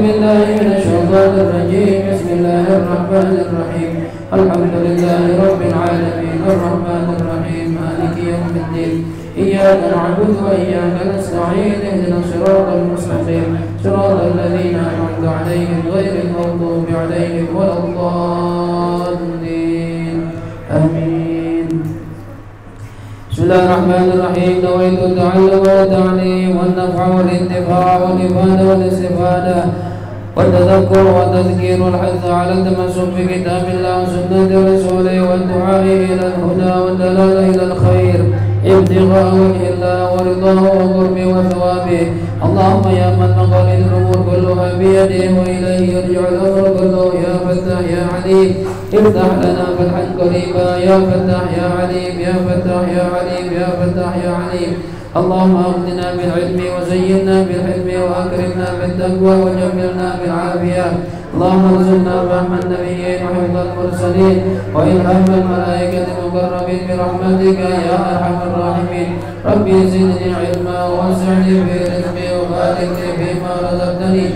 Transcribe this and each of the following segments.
بالله من الشيطان الرجيم. بسم الله الرحمن الرحيم. الحمد لله رب العالمين الرحمن الرحيم مالك يوم الدين. إياك نعبد وإياك نستعين. اهدنا الصراط المستقيم صراط الذين أنعمت عليهم غير المغضوب عليهم ولا الضالين. آمين. بسم الله الرحمن الرحيم. نويت التعلم والتعليم والنفع والانتفاع والإفادة والاستفادة والتذكر والتذكير والحث على التمسك بكتاب الله وسنة رسوله والدعاء إلى الهدى والدلالة إلى الخير ابتغاء وجه الله ورضاه وقربه وثوابه. اللهم يا من مقاليد الأمور كلها بيده وإليه يرجع الأمر كله يا فتاح يا عليم افتح لنا فتحا قريبا يا فتاح يا عليم يا فتاح يا عليم يا فتاح يا عليم. اللهم أغننا بالعلم وزينا بالحلم وأكرمنا بالتقوى وجملنا بالعافية. اللهم ارزقنا فهم النبيين وحفظ المرسلين وإلهام الملائكة المقربين برحمتك يا أرحم الراحمين. ربي زدني علما ووسعني في رزقي وبارك لي فيما رزقتني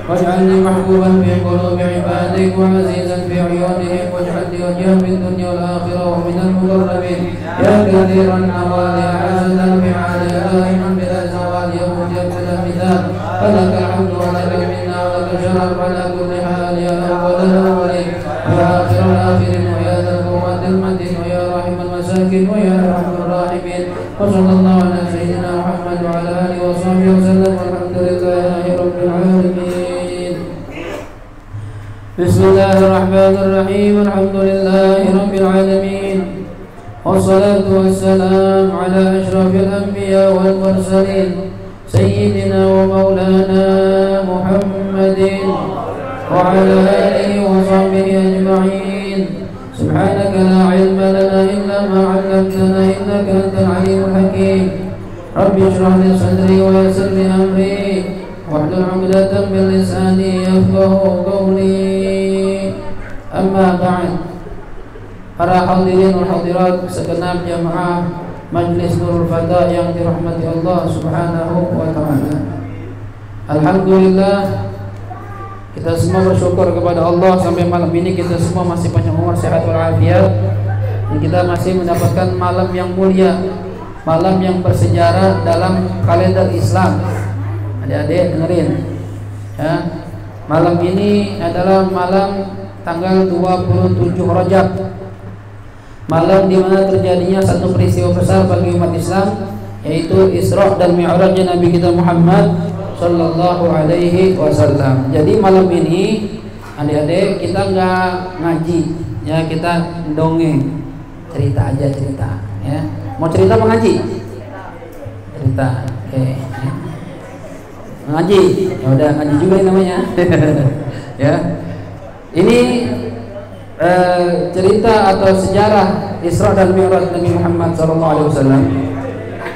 واجعلني محبوبا في قلوب عبادك وعزيزا في عيونهم واجعلني وجها في الدنيا والآخرة ومن المقربين يا كثير النوال يا حسنا بمعاني دائما بلا زوال يوم يبدل المثال. فلك الحمد ولك المنة ولك الشرف على كل حال يا أول الأولين ويا آخر الآخرين ويا ذا القوة المتين ويا رحم المساكين ويا أرحم الراحمين. وصلى الله على سيدنا محمد وعلى آله وصحبه وسلم والحمد لله رب العالمين. بسم الله الرحمن الرحيم. الحمد لله رب العالمين والصلاة والسلام على أشرف الأنبياء والمرسلين سيدنا ومولانا محمد وعلى آله وصحبه أجمعين. سبحانك لا علم لنا إلا ما علمتنا إنك أنت العليم الحكيم. ربي اشرح لي صدري ويسر لي أمري واحلل عقدة من لساني يفقهوا قولي. أما بعد. Para hadirin wal hadirat segenap jamaah Majlis Nurul Fata yang dirahmati Allah Subhanahu wa taala. Alhamdulillah, kita semua bersyukur kepada Allah sampai malam ini kita semua masih panjang umur, sehat walafiat, dan kita masih mendapatkan malam yang mulia, malam yang bersejarah dalam kalender Islam. Adik-adik dengerin ya. Malam ini adalah malam tanggal 27 Rajab, malam di mana terjadinya satu peristiwa besar bagi umat Islam, yaitu Isra dan Mi'rajnya Nabi kita Muhammad sallallahu alaihi wasallam. Jadi malam ini adik-adik kita nggak ngaji ya, kita dongeng, cerita aja, cerita ya. Mau cerita mau ngaji? Cerita. Oke. Ngaji. Ya udah, ngaji juga namanya. Ya. Ini cerita atau sejarah Isra dan Mi'raj Nabi Muhammad SAW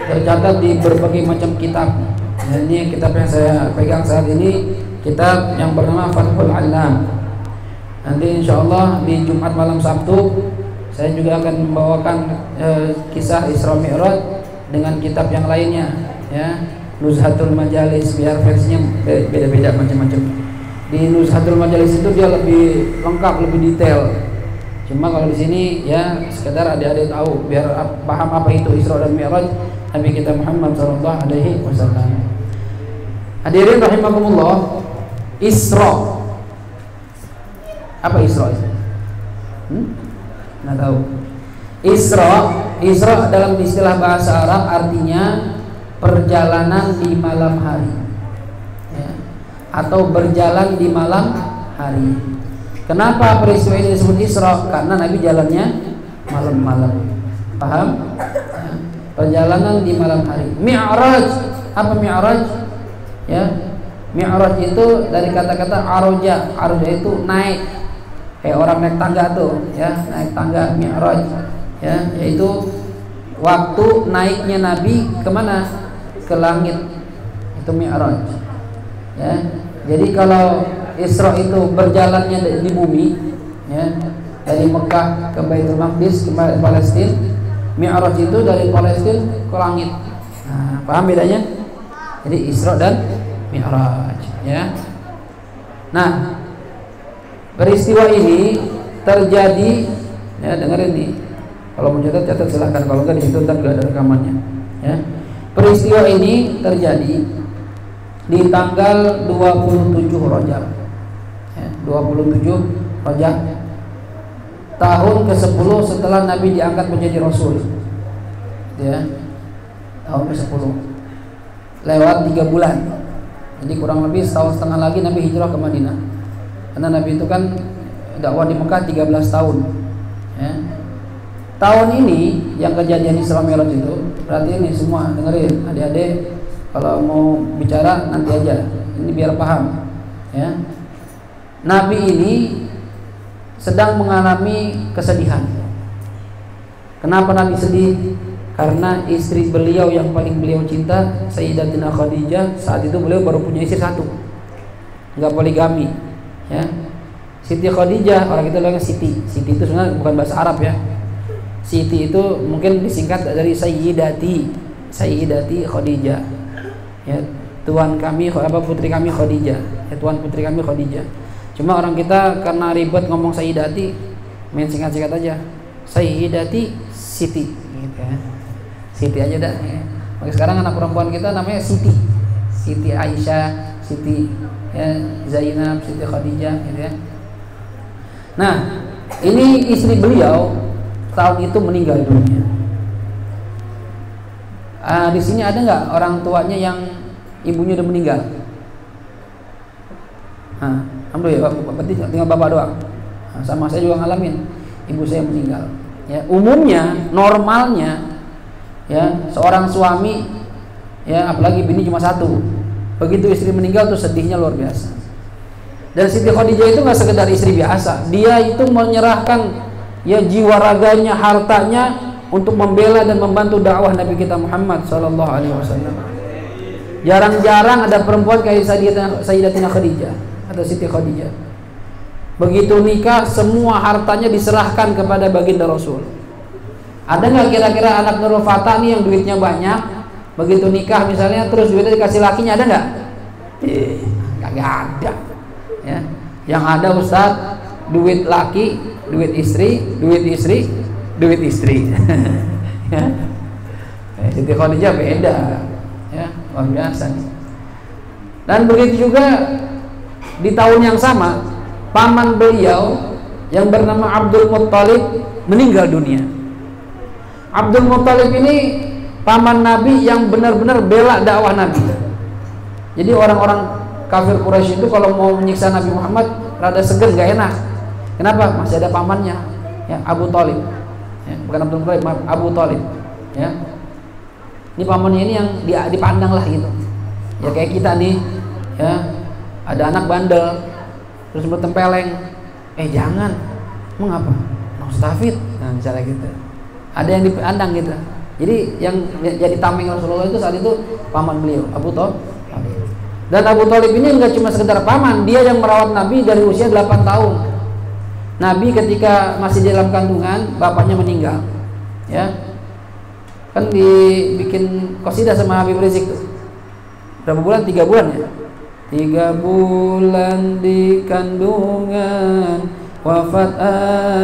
tercatat di berbagai macam kitab. Dan ini kitab yang saya pegang saat ini, kitab yang bernama Fathul Alam. Nanti insya Allah di Jumat malam Sabtu saya juga akan membawakan kisah Isra Mi'raj dengan kitab yang lainnya ya, Nuzhatul Majalis, biar versinya beda-beda macam-macam. Di Nuzhatul Majalis itu dia lebih lengkap, lebih detail. Cuma kalau di sini ya sekedar adik-adik tahu biar paham apa itu Isra dan Mi'raj Nabi kita Muhammad sallallahu alaihi wasallam. Hadirin rahimakumullah, Isra. Apa Isra itu? Nggak tahu. Isra dalam istilah bahasa Arab artinya perjalanan di malam hari ya, atau berjalan di malam hari. Kenapa peristiwa ini disebut Isra? Karena Nabi jalannya malam-malam. Paham? Ya. Perjalanan di malam hari. Mi'raj, apa Mi'raj? Ya, Mi'raj itu dari kata-kata aroja. Aroja itu naik, kayak orang naik tangga tuh, ya, naik tangga. Mi'raj, ya, yaitu waktu naiknya Nabi kemana? Ke langit. Itu Mi'raj. Ya, jadi kalau Isra itu berjalannya di bumi, ya, dari Mekah ke Baitul Maqdis ke Palestina. Mi'raj itu dari Palestina ke langit. Nah, paham bedanya? Jadi Isra dan Mi'raj, ya. Nah, peristiwa ini terjadi, ya dengerin nih. Kalau mau catat silahkan, kalau enggak di situ ntar juga ada rekamannya. Ya. Peristiwa ini terjadi di tanggal 27 Rajab. Ya, 27 Rajab tahun ke-10 setelah Nabi diangkat menjadi Rasul. Ya. Tahun ke-10. Lewat 3 bulan. Jadi kurang lebih setahun setengah lagi Nabi hijrah ke Madinah. Karena Nabi itu kan dakwah di Mekah 13 tahun. Ya. Tahun ini yang kejadian Isra Mi'raj itu, berarti ini semua dengerin, adik-adik kalau mau bicara nanti aja. Ini biar paham. Ya. Nabi ini sedang mengalami kesedihan. Kenapa Nabi sedih? Karena istri beliau yang paling beliau cinta, Sayyidatina Khadijah, saat itu beliau baru punya istri satu, nggak poligami. Ya. Siti Khadijah, orang kita bilangnya Siti. Siti itu sebenarnya bukan bahasa Arab ya. Siti itu mungkin disingkat dari Sayyidati Khadijah. Ya, tuan kami putri kami Khadijah. Ya, tuan putri kami Khadijah. Cuma orang kita karena ribet ngomong Sayyidati, main singkat-singkat aja. Sayyidati Siti gitu ya. Siti aja dah ya. Maka sekarang anak perempuan kita namanya Siti. Siti Aisyah, Siti ya, Zainab, Siti Khadijah gitu ya. Nah, ini istri beliau tahun itu meninggal dunia. Di sini ada nggak orang tuanya yang ibunya udah meninggal? Alhamdulillah, berarti tinggal bapak doang. Sama saya juga ngalamin, ibu saya meninggal. Ya, umumnya, normalnya, ya seorang suami, ya apalagi bini cuma satu, begitu istri meninggal tuh sedihnya luar biasa. Dan Siti Khadijah itu nggak sekedar istri biasa, dia itu menyerahkan ya jiwa raganya, hartanya untuk membela dan membantu dakwah Nabi kita Muhammad sallallahu alaihi wasallam. Jarang-jarang ada perempuan kayak Sayyidatina Khadijah atau Siti Khadijah. Begitu nikah semua hartanya diserahkan kepada baginda Rasul. Ada nggak kira-kira anak Nurul Fatah nih yang duitnya banyak, begitu nikah misalnya terus duitnya dikasih lakinya, ada nggak? Kagak ada. Ya. Yang ada Ustadz, duit laki, duit istri, duit istri, duit istri. Ya. Siti Khadijah beda, ya luar biasa. Dan begitu juga di tahun yang sama, paman beliau yang bernama Abdul Muttalib meninggal dunia. Abdul Muttalib ini paman Nabi yang benar-benar bela dakwah Nabi. Jadi orang-orang kafir Quraisy itu kalau mau menyiksa Nabi Muhammad rada segan, gak enak. Kenapa? Masih ada pamannya, ya Abu Thalib. Ya, bukan Abdul Muttalib, Abu Thalib. Ya. Ini pamannya ini yang dipandang lah gitu. Ya kayak kita nih, ya ada anak bandel, terus bertempeleng. Jangan, mengapa? Mustafid, nah misalnya gitu. Ada yang dipandang gitu. Jadi yang jadi tameng Rasulullah itu saat itu paman beliau, Abu Thalib. Dan Abu Thalib ini enggak cuma sekedar paman, dia yang merawat Nabi dari usia 8 tahun. Nabi ketika masih di dalam kandungan, bapaknya meninggal. Ya. Kan dibikin qasidah sama Habib Rizik tuh. Berapa bulan? 3 bulan ya. 3 bulan di kandungan, wafat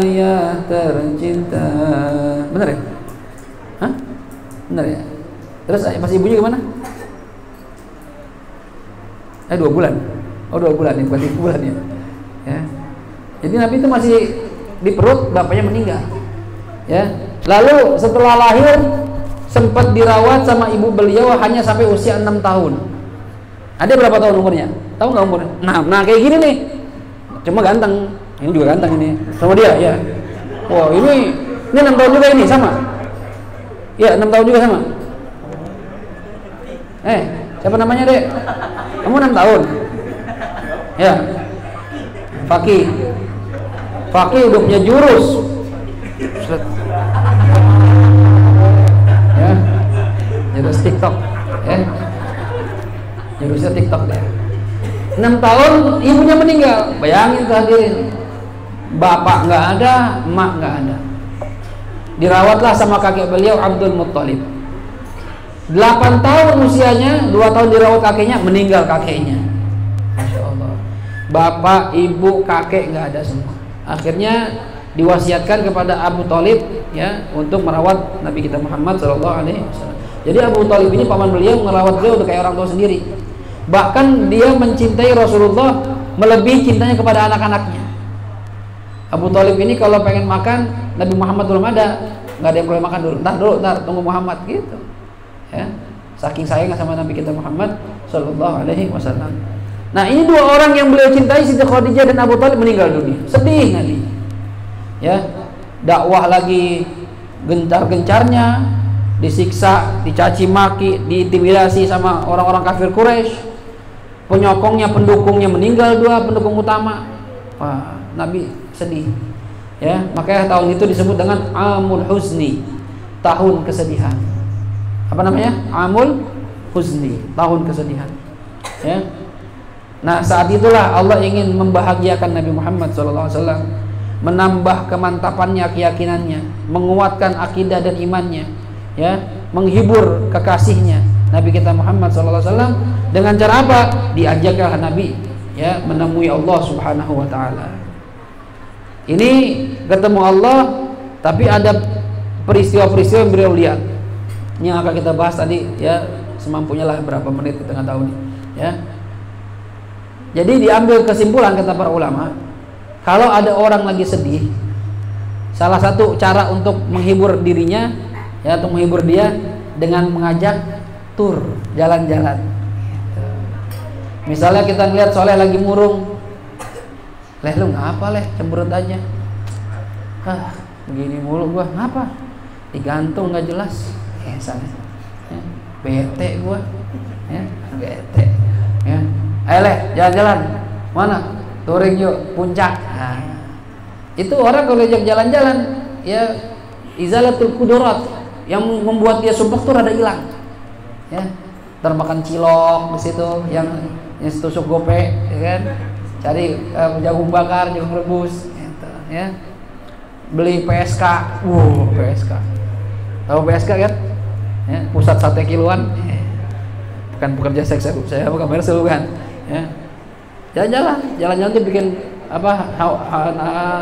ayah tercinta. Bener ya? Hah? Bener ya? Terus pas ibunya gimana? 2 bulan. Oh 2 bulan ya, bukan 3 bulan ya. Ya. Jadi Nabi itu masih di perut, bapaknya meninggal. Ya. Lalu setelah lahir sempat dirawat sama ibu beliau hanya sampai usia 6 tahun. Ada berapa tahun umurnya? Tahu nggak umurnya? Nah kayak gini nih. Cuma ganteng. Ini juga ganteng ini. Sama dia, ya. Wow, ini 6 tahun juga ini sama. Ya, 6 tahun juga sama. Siapa namanya, Dek? Kamu 6 tahun? Ya. Fakih udah punya jurus. Ya. Jurus TikTok, ya. Jurusnya TikTok deh. 6 tahun ibunya meninggal. Bayangin tuh hadirin. Bapak nggak ada, emak nggak ada. Dirawatlah sama kakek beliau Abdul Muttalib. 8 tahun usianya, 2 tahun dirawat kakeknya, meninggal kakeknya. Masya Allah. bapak, ibu, kakek nggak ada semua. Akhirnya diwasiatkan kepada Abu Thalib ya untuk merawat Nabi kita Muhammad SAW. Jadi Abu Thalib ini paman beliau merawat beliau untuk kayak orang tua sendiri. Bahkan dia mencintai Rasulullah melebihi cintanya kepada anak-anaknya. Abu Thalib ini kalau pengen makan, Nabi Muhammad belum ada, nggak ada yang boleh makan dulu. Ntar tunggu Muhammad gitu. Ya, saking sayangnya sama Nabi kita Muhammad SAW. Nah, ini dua orang yang beliau cintai, Siti Khadijah dan Abu Thalib, meninggal dunia. Sedih Nabi. Ya, dakwah lagi gencar-gencarnya, disiksa, dicaci maki, diintimidasi sama orang-orang kafir Quraisy. Penyokongnya, pendukungnya meninggal, dua pendukung utama. Wah, Nabi sedih. Ya, makanya tahun itu disebut dengan Amul Huzni, tahun kesedihan. Apa namanya? Amul Huzni, tahun kesedihan. Ya. Nah, saat itulah Allah ingin membahagiakan Nabi Muhammad SAW, menambah kemantapannya, keyakinannya, menguatkan akidah dan imannya, ya, menghibur kekasihnya Nabi kita Muhammad SAW dengan cara apa? Diajaklah Nabi ya menemui Allah Subhanahu wa taala. Ini ketemu Allah, tapi ada peristiwa-peristiwa yang beliau lihat yang akan kita bahas tadi ya, semampunya lah berapa menit kita nggak tahu nih ya. Jadi diambil kesimpulan kata para ulama, kalau ada orang lagi sedih, salah satu cara untuk menghibur dirinya ya, untuk menghibur dia dengan mengajak tur, jalan-jalan. Misalnya kita ngeliat Soleh lagi murung, Leh lu ngapa Leh, cemberut aja. Begini mulu gua, ngapa? Digantung nggak jelas. Misalnya, ya, bete gua, ya, bete. Ya, ayo Leh, jalan-jalan. Mana? Touring yuk, puncak. Nah, itu orang kalau diajak jalan-jalan, ya, izalatul kudurat, yang membuat dia sumpah tuh rada hilang. Ya, termakan cilok di situ, yang tusuk gope, ya kan? Cari jagung bakar, jagung rebus, gitu, ya. Beli PSK, PSK. Tahu PSK kan? Ya, pusat sate kiloan. Bukan pekerja seks, saya bukan komersil kan? Ya. Jalan-jalan tuh bikin apa?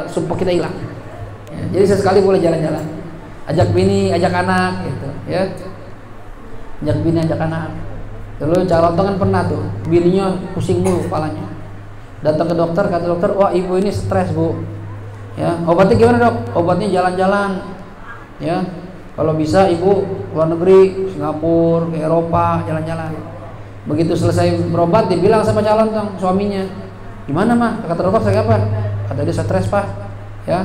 Sumpah kita hilang. Ya, jadi sesekali boleh jalan-jalan. Ajak bini, ajak anak, gitu, ya. Ajak bini, ajak anak. Dulu Caronto kan pernah tuh, bininya pusing mulu kepalanya. Datang ke dokter, kata dokter, wah ibu ini stres bu. Ya, obatnya gimana dok? Obatnya jalan-jalan. Ya, kalau bisa ibu luar negeri, Singapura, ke Eropa, jalan-jalan. Begitu selesai berobat, dibilang sama calon suaminya, gimana mah? Kata dokter saya apa? Kata dia stres pak. Ya,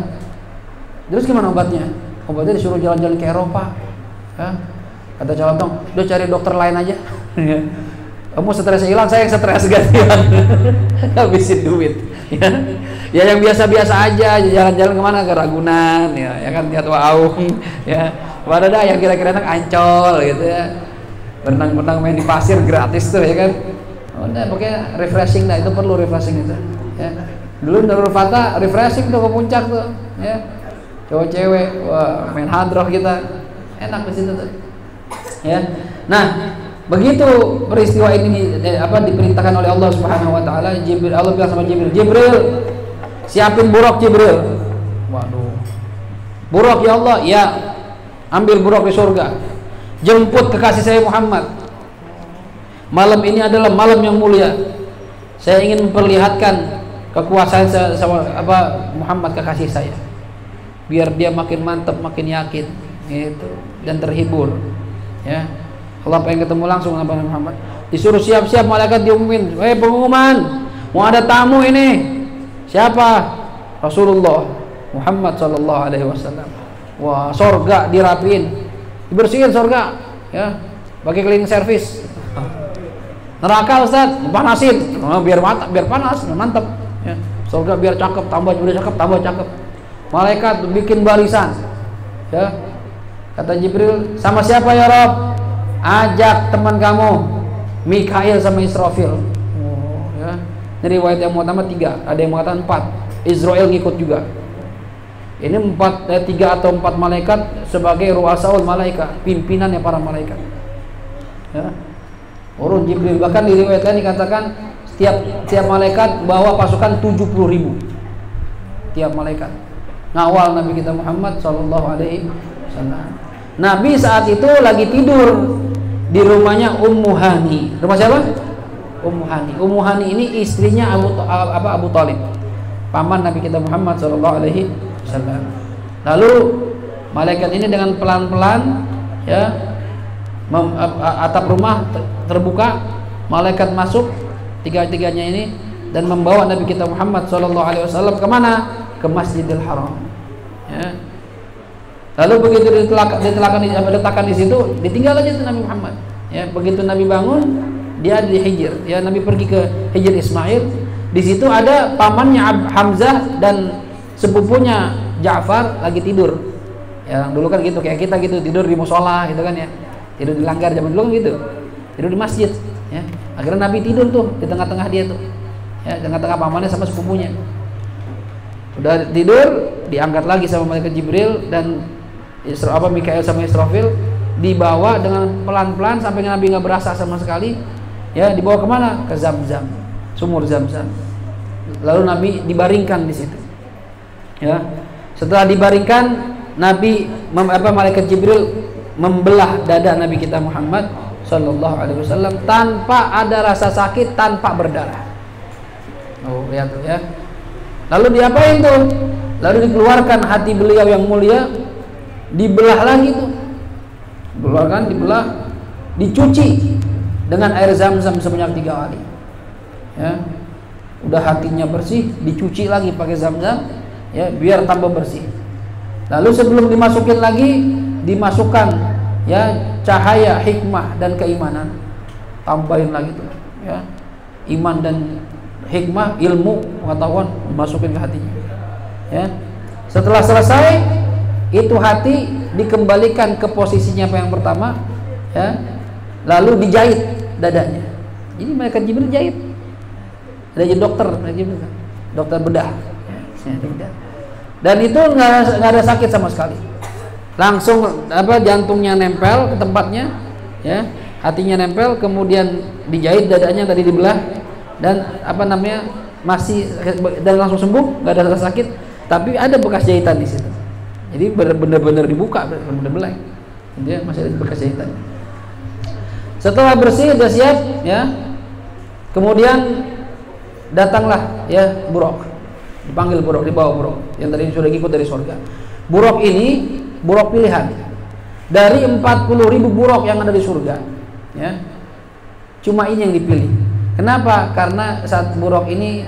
terus gimana obatnya? Obatnya disuruh jalan-jalan ke Eropa. Ya, kata calon udah cari dokter lain aja. Kamu stresnya hilang, saya yang stres gantian. Habisin duit. Ya yang biasa-biasa aja, jalan-jalan kemana, ke Ragunan, ya kan, lihat Waung, ya. Mana dah yang kira-kira enak, Ancol gitu ya. Berenang-berenang main di pasir gratis tuh ya kan. Udah pokoknya refreshing dah, itu perlu refreshing itu. Ya. Dulu Darul Fatah refreshing tuh ke puncak tuh, ya. Cowok-cewek, wah main hadroh kita, enak di situ tuh. Ya. Nah, begitu peristiwa ini diperintahkan oleh Allah Subhanahu wa taala, Jibril, Allah bilang sama Jibril, Jibril, siapin buruk Jibril. Waduh. Buruk ya Allah, ya. Ambil buruk di surga. Jemput kekasih saya Muhammad. Malam ini adalah malam yang mulia. Saya ingin memperlihatkan kekuasaan sama Muhammad kekasih saya. Biar dia makin mantap, makin yakin gitu dan terhibur. Ya. Allah pengen ketemu langsung sama Muhammad. Disuruh siap-siap, malaikat diumumin, pengumuman, mau ada tamu ini. Siapa? Rasulullah Muhammad sallallahu alaihi wasallam. Wah, sorga dirapiin, dibersihin sorga, ya, pakai cleaning service. Neraka Ustaz, panasin, biar panas, mantap. Ya. Sorga biar cakep, tambah cakep. Malaikat bikin barisan, ya. Kata Jibril, sama siapa ya Rob? Ajak teman kamu, Mikail sama Israfil. Ya. Ini riwayat yang pertama 3, ada yang mengatakan 4. Israel ngikut juga. Ini 3 atau 4 malaikat sebagai ruasaul malaikat, pimpinannya para malaikat. Ya. Urun Jibril, bahkan di riwayat lain dikatakan tiap malaikat bawa pasukan 70.000. Tiap malaikat ngawal Nabi kita Muhammad sallallahu alaihi wasallam. Nabi saat itu lagi tidur di rumahnya Ummu Hani. Rumah siapa? Ummu Hani. Ummu Hani ini istrinya Abu Thalib, paman Nabi kita Muhammad sallallahu alaihi wasallam. Lalu malaikat ini dengan pelan-pelan ya atap rumah terbuka, malaikat masuk tiga-tiganya ini dan membawa Nabi kita Muhammad sallallahu alaihi wasallam kemana? Ke Masjidil Haram. Ya. Lalu begitu diletakkan di situ, ditinggal aja itu Nabi Muhammad. Ya, begitu Nabi bangun, dia di Hijr. Ya, Nabi pergi ke Hijr Ismail. Di situ ada pamannya Hamzah dan sepupunya Ja'far lagi tidur. Ya, dulu kan gitu kayak kita gitu, tidur di musola gitu kan ya. Tidur di langgar zaman dulu kan gitu. Tidur di masjid, ya. Akhirnya Nabi tidur tuh di tengah-tengah dia tuh. Ya, tengah-tengah pamannya sama sepupunya. Udah tidur, diangkat lagi sama malaikat Jibril dan Mikael sama Israfil, dibawa dengan pelan-pelan sampai Nabi nggak berasa sama sekali. Ya, dibawa kemana? Ke Zamzam, sumur Zamzam. Lalu Nabi dibaringkan di situ. Ya, setelah dibaringkan, malaikat Jibril membelah dada Nabi kita Muhammad Sallallahu Alaihi Wasallam tanpa ada rasa sakit, tanpa berdarah. Oh, lihat tuh ya. Lalu diapain tuh? Lalu dikeluarkan hati beliau yang mulia, dibelah lagi tuh. Dibelah, dicuci dengan air Zam-Zam sebanyak 3 kali. Ya. Udah hatinya bersih, dicuci lagi pakai Zam-Zam, ya, biar tambah bersih. Lalu sebelum dimasukin lagi, dimasukkan ya cahaya hikmah dan keimanan. Tambahin lagi tuh, ya. Iman dan hikmah, ilmu, pengetahuan dimasukin ke hatinya. Ya. Setelah selesai, itu hati dikembalikan ke posisinya yang pertama, ya. Lalu dijahit dadanya. Jadi malaikat Jibril jahit. Ada jadi dokter bedah. Ya. Dan itu nggak ada sakit sama sekali. Langsung jantungnya nempel ke tempatnya, ya. Hatinya nempel, kemudian dijahit dadanya tadi dibelah. Dan masih dan langsung sembuh, nggak ada rasa sakit, tapi ada bekas jahitan di situ. Jadi benar-benar dibuka, benar-benar belai. Dia masih ada bekas jahitan. Setelah bersih, sudah siap, ya. Kemudian datanglah ya Buraq. Dipanggil Buraq, dibawa Buraq yang tadi sudah ikut dari surga. Buraq ini Buraq pilihan dari 40.000 Buraq yang ada di surga, ya. Cuma ini yang dipilih. Kenapa? Karena saat Buraq ini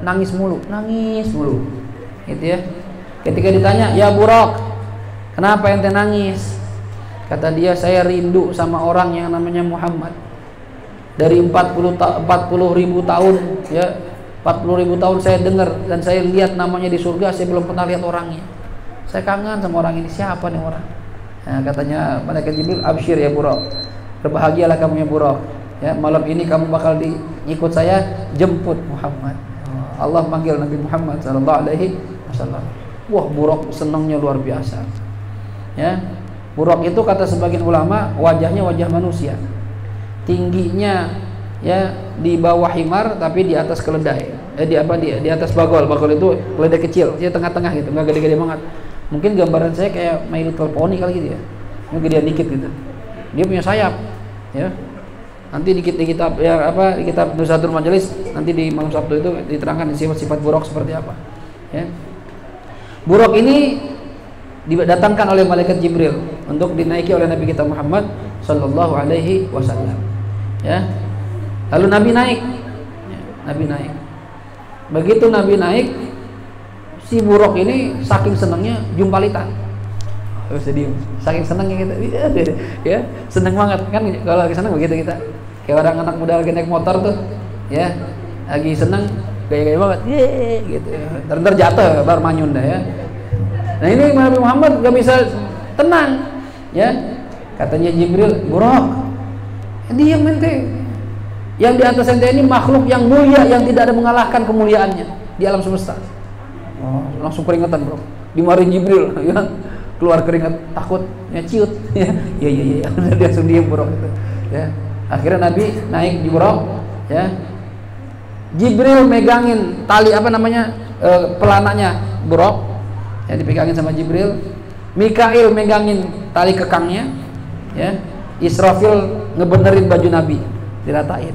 nangis mulu, gitu ya. Ketika ditanya, ya Buraq, kenapa ente nangis? Kata dia, saya rindu sama orang yang namanya Muhammad. Dari 40.000 tahun, ya, 40.000 tahun saya dengar dan saya lihat namanya di surga, saya belum pernah lihat orangnya. Saya kangen sama orang ini, siapa nih orang? Nah, katanya malaikat Jibril, absyir ya Buraq, berbahagialah kamu ya Buraq. Ya, malam ini kamu bakal ikut saya jemput Muhammad. Allah manggil Nabi Muhammad sallallahu alaihi wasallam. Wah, Buraq senangnya luar biasa. Ya. Buraq itu kata sebagian ulama wajahnya wajah manusia. Tingginya ya di bawah himar tapi di atas keledai. Di atas bagol. Bagol itu keledai kecil, dia tengah-tengah gitu, enggak gede-gede banget. Mungkin gambaran saya kayak My Little Pony kali gitu ya. Ini gedean dikit gitu. Dia punya sayap, ya. Nanti di kitab di kitab Nusatul Majalis nanti di malam Sabtu itu diterangkan sifat-sifat Buraq seperti apa. Ya. Buraq ini didatangkan oleh malaikat Jibril untuk dinaiki oleh Nabi kita Muhammad sallallahu alaihi wasallam. Ya. Lalu Nabi naik. Ya, Nabi naik. Begitu Nabi naik, si Buraq ini saking senangnya jumpa Lita. Sedih. Saking senangnya kita, ya, senang banget kan kalau lagi senang begitu kita. Kayak orang anak muda lagi naik motor tuh, ya, lagi senang, gaya-gaya banget, gitu. Ntar jatuh, baru manyun dah ya. Nah ini Nabi Muhammad gak bisa tenang, ya. Katanya Jibril, Buraq, diam ente. Yang di atas ente ini makhluk yang mulia yang tidak ada mengalahkan kemuliaannya di alam semesta. Oh, langsung keringetan bro, dimarahin Jibril, ya. Keluar keringat, takut, ya ciut, ya, iya, dia langsung diem Buraq itu, ya. Akhirnya Nabi naik di Buraq, ya. Jibril megangin tali apa namanya pelananya Buraq, ya dipegangin sama Jibril. Mikail megangin tali kekangnya, ya. Israfil ngebenerin baju Nabi, diratain.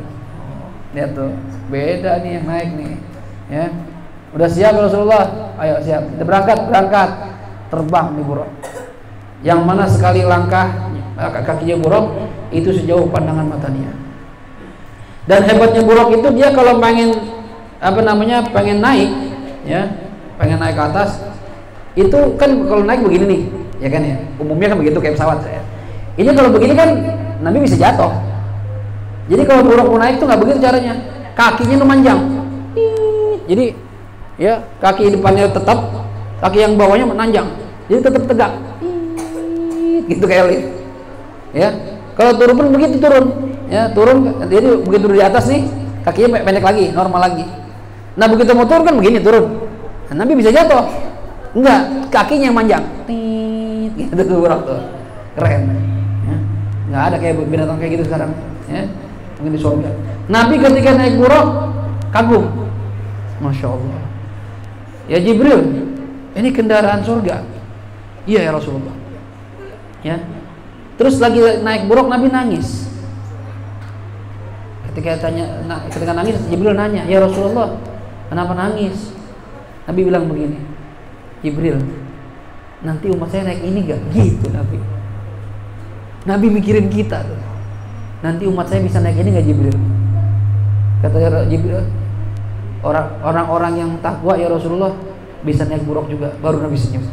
Lihat tuh, beda nih yang naik nih, ya. Udah siap Rasulullah? Ayo siap. Kita berangkat. Terbang nih Buraq. Yang mana sekali langkah kakinya Buraq itu sejauh pandangan mata dia. Dan hebatnya Buraq itu dia kalau pengen pengen naik, ya, pengen naik ke atas, itu kan kalau naik begini nih, ya kan ya. Umumnya kan begitu kayak pesawat ya. Ini kalau begini kan Nabi bisa jatuh. Jadi kalau Buraq mau naik tuh nggak begitu caranya. Kakinya tuh manjang. Jadi ya kaki depannya tetap, kaki yang bawahnya menanjang. Jadi tetap tegak. Gitu kayak lift. Ya. Kalau turun pun begitu turun. Ya, turun, jadi begitu di atas nih kakinya pendek lagi, normal lagi. Nah begitu mau turun kan begini turun. Nah, Nabi bisa jatuh, enggak, kakinya yang manjang, gitu tuh Buraq tuh, keren. Ya. Nggak ada kayak binatang kayak gitu sekarang, ya, mungkin di surga. Nabi ketika naik Buraq kagum, masya Allah. Ya Jibril, ini kendaraan surga. Iya ya Rasulullah. Ya, terus lagi naik Buraq Nabi nangis. Ketika nangis, Jibril nanya, ya Rasulullah, kenapa nangis? Nabi bilang begini, Jibril, nanti umat saya naik ini gak? Gitu Nabi. Nabi mikirin kita tuh. Nanti umat saya bisa naik ini gak Jibril? Kata Jibril, orang-orang yang takwa ya Rasulullah bisa naik Buraq juga. Baru Nabi senyum.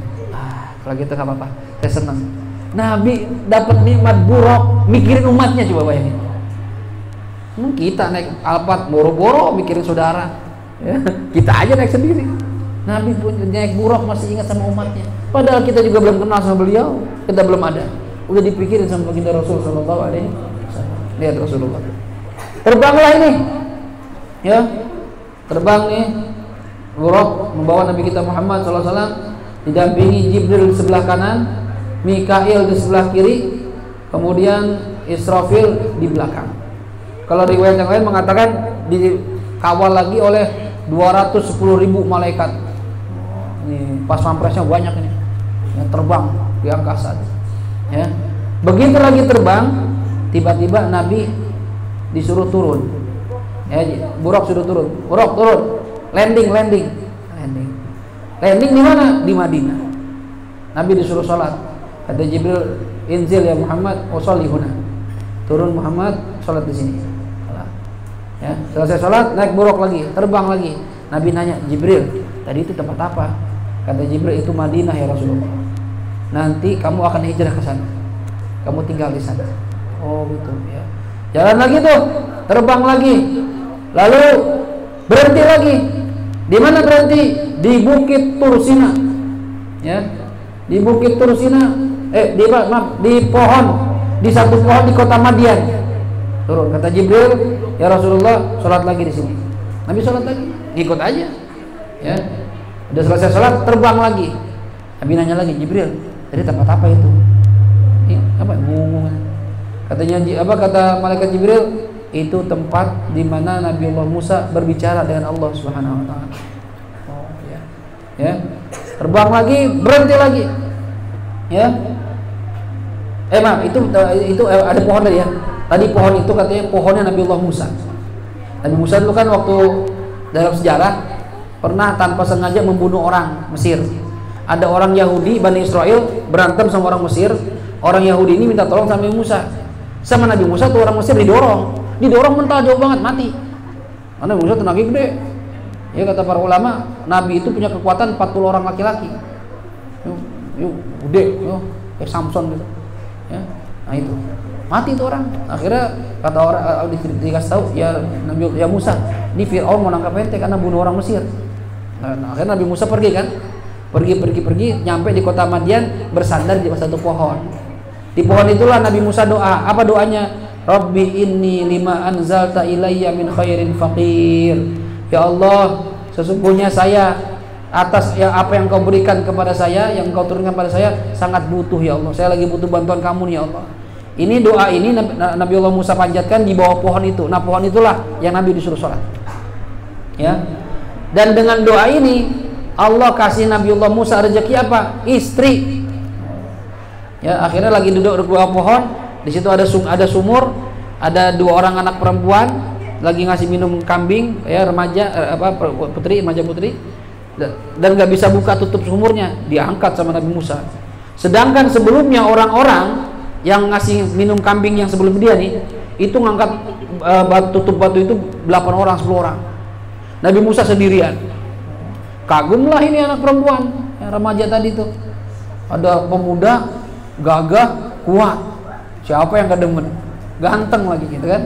Kalau gitu gak apa-apa, saya senang. Nabi dapat nikmat Buraq, mikirin umatnya, coba bayangin. Kita naik Alphard boro-boro mikirin saudara, ya. Kita aja naik sendiri. Nabi pun naik Buraq masih ingat sama umatnya. Padahal kita juga belum kenal sama beliau, kita belum ada. Udah dipikirin sama baginda Rasul Sallallahu Alaihi Wasallam. Lihat Rasulullah. Terbanglah ini, ya, terbang nih Buraq membawa Nabi kita Muhammad Sallallahu Alaihi Wasallam, didampingi Jibril di sebelah kanan, Mikail di sebelah kiri, kemudian Israfil di belakang. Kalau riwayat yang lain mengatakan dikawal lagi oleh 210.000 malaikat. Ini pas pampresnya banyak ini, yang terbang di angkasa. Ya, begitu lagi terbang, tiba-tiba Nabi disuruh turun. Ya, Buraq suruh turun. Buraq turun, landing di mana? Di Madinah. Nabi disuruh sholat. Kata Jibril, inzil ya Muhammad, usolli huna. Turun Muhammad, sholat di sini. Ya, selesai sholat naik Buraq lagi, terbang lagi. Nabi nanya, Jibril, tadi itu tempat apa? Kata Jibril, itu Madinah ya Rasulullah. Nanti kamu akan hijrah ke sana. Kamu tinggal di sana. Oh gitu ya. Jalan lagi tuh, terbang lagi. Lalu berhenti lagi. Di mana berhenti? Di Bukit Tursina. Ya. Di Bukit Tursina, di pohon, di satu pohon di kota Madian. Turun, kata Jibril, ya Rasulullah, sholat lagi di sini. Nabi sholat lagi, ikut aja. Ya, udah selesai sholat, terbang lagi. Nabi nanya lagi, Jibril, tadi tempat apa itu? Apa? Katanya, kata malaikat Jibril, itu tempat di mana Nabiullah Musa berbicara dengan Allah Subhanahu Wa Taala. Oh ya, ya, terbang lagi, berhenti lagi. Ya, maaf, itu ada pohon tadi ya. Tadi pohon itu katanya pohonnya Nabiullah Musa. Nabi Musa itu kan waktu dalam sejarah pernah tanpa sengaja membunuh orang Mesir. Ada orang Yahudi Bani Israel berantem sama orang Mesir. Orang Yahudi ini minta tolong sama Nabi Musa. Sama Nabi Musa tuh orang Mesir didorong mental jauh banget, mati. Karena Nabi Musa tenaga gede. Ya kata para ulama, Nabi itu punya kekuatan 40 orang laki-laki. Yuk gede, kayak Samson gitu. Ya, nah itu. Mati itu orang. Akhirnya kata orang dikasih tahu, ya Nabi ya Musa, ini Firaun mau nangkap ente karena bunuh orang Mesir. Nah, akhirnya Nabi Musa pergi kan? Pergi nyampe di kota Madian, bersandar di satu pohon. Di pohon itulah Nabi Musa doa. Apa doanya? Rabbi inni lima anzalta ilayya min khairin faqir. Ya Allah, sesungguhnya saya atas apa yang kau berikan kepada saya, yang kau turunkan pada saya sangat butuh ya Allah. Saya lagi butuh bantuan kamu nih ya Allah. Ini doa ini Nabiullah Musa panjatkan di bawah pohon itu. Nah pohon itulah yang Nabi disuruh sholat. Ya. Dan dengan doa ini Allah kasih Nabiullah Musa rezeki apa? Istri. Ya, akhirnya lagi duduk di bawah pohon, di situ ada sumur, ada 2 orang anak perempuan lagi ngasih minum kambing, ya, remaja putri, dan nggak bisa buka tutup sumurnya, diangkat sama Nabi Musa. Sedangkan sebelumnya orang-orang yang ngasih minum kambing yang sebelum dia nih, itu ngangkat tutup batu itu 8 orang, 10 orang. Nabi Musa sendirian. Kagumlah ini anak perempuan, yang remaja tadi tuh. Ada pemuda gagah, kuat. Siapa yang gak demen? Ganteng lagi gitu kan.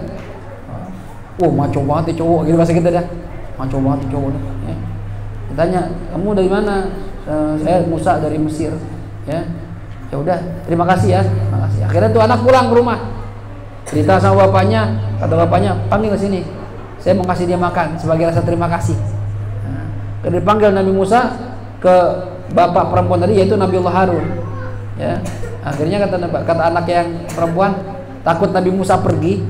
Maco banget ya cowok, gitu bahasa kita dah. Maco banget ya cowok dah. Ya. Ditanya, kamu dari mana? Saya Musa dari Mesir. Ya. Ya udah, terima kasih ya. Terima kasih. Akhirnya tuh anak pulang ke rumah. Cerita sama bapaknya, kata bapaknya, panggil ke sini. Saya mau kasih dia makan sebagai rasa terima kasih. Nah, dipanggil Nabi Musa ke bapak perempuan tadi, yaitu Nabiullah Harun. Ya. Akhirnya kata anak yang perempuan, takut Nabi Musa pergi,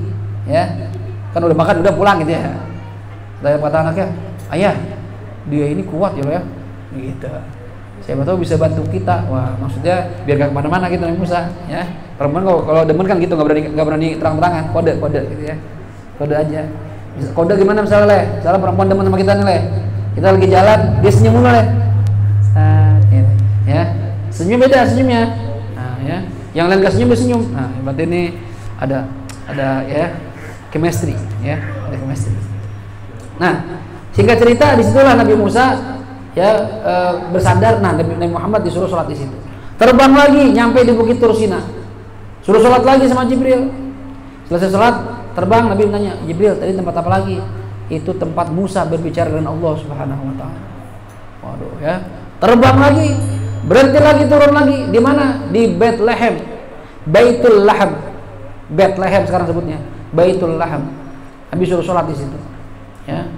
ya. Kan udah makan, udah pulang gitu ya. Dan kata anaknya, ayah, dia ini kuat ya, gitu. Siapa tahu bisa bantu kita. Wah, maksudnya biar gak kemana-mana gitu Nabi Musa, ya. Perempuan kalau demen kan gitu, nggak berani terang-terangan, kode gitu ya, kode aja. Kode gimana misalnya, misalnya perempuan demen sama kita nih, kita lagi jalan, dia senyum dulu gitu. Ya, senyum beda senyumnya. Nah, ya, yang lain gak senyum dia senyum. Nah, berarti ini ada ya chemistry, ya, ada chemistry. Nah, singkat cerita disitulah Nabi Musa ya bersandar. Nah, Nabi Muhammad disuruh sholat di situ. Terbang lagi nyampe di Bukit Tursina, suruh sholat lagi sama Jibril. Selesai sholat terbang, Nabi nanya, Jibril tadi tempat apa lagi? Itu tempat Musa berbicara dengan Allah Subhanahu Wa Taala. Waduh ya, terbang lagi, berhenti lagi, turun lagi. Di mana? Di Bethlehem, Baitul Laham. Bethlehem sekarang sebutnya Baitul Laham. Nabi suruh sholat di situ. Ya,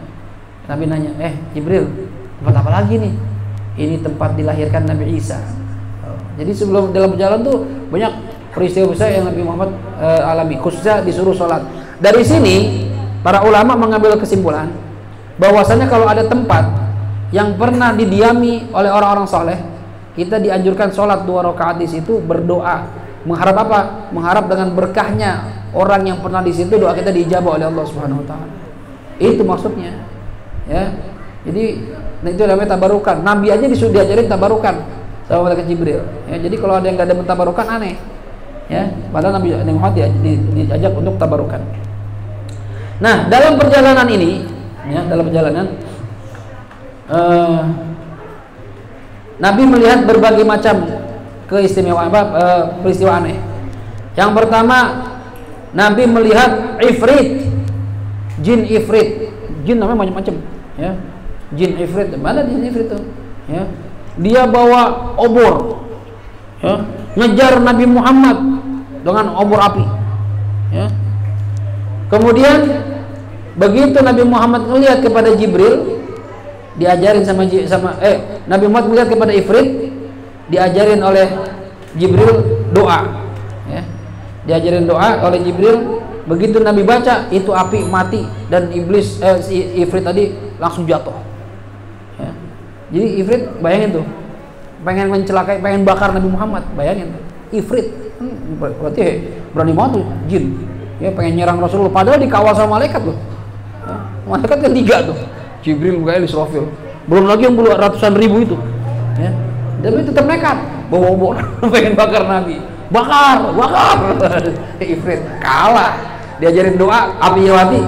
Nabi nanya, Jibril, tempat apa lagi nih? Ini tempat dilahirkan Nabi Isa. Jadi sebelum dalam perjalanan tuh banyak peristiwa besar yang Nabi Muhammad alami, khususnya disuruh sholat. Dari sini para ulama mengambil kesimpulan bahwasanya kalau ada tempat yang pernah didiami oleh orang-orang soleh, kita dianjurkan sholat 2 rakaat di situ, berdoa, mengharap apa? Mengharap dengan berkahnya orang yang pernah di situ, doa kita diijabah oleh Allah Subhanahu Wa Taala. Itu maksudnya, ya. Jadi itu namanya tabarukan. Nabi aja disuruh diajarin tabarukan sama malaikat Jibril. Ya, jadi kalau ada yang nggak ada tabarukan aneh. Ya, padahal Nabi Muhammad diajak untuk tabarukan. Nah, dalam perjalanan ini, ya, dalam perjalanan Nabi melihat berbagai macam keistimewaan, peristiwa aneh. Yang pertama, Nabi melihat ifrit, jin ifrit. Jin namanya macam-macam, ya. Jin ifrit, mana jin ifrit itu? Ya. Dia bawa obor, ya, ngejar Nabi Muhammad dengan obor api, ya. Kemudian begitu Nabi Muhammad melihat kepada Jibril, diajarin Nabi Muhammad melihat kepada ifrit, diajarin oleh Jibril doa, ya. Diajarin doa oleh Jibril. Begitu Nabi baca, itu api mati dan iblis si ifrit tadi langsung jatuh. Ya. Jadi ifrit, bayangin tuh, pengen mencelakai, pengen bakar Nabi Muhammad, bayangin tuh. Ifrit, berarti berani banget tuh jin. Ya, pengen nyerang Rasulullah, padahal dikawal sama malaikat loh. Ya. Malaikat kan 3 tuh, Jibril, Mikail, Israfil. Belum lagi yang ratusan ribu itu. Ya. Tapi tetap nekat, bawa obor, pengen bakar Nabi. Bakar. Ifrit kalah. Diajarin doa, api mati,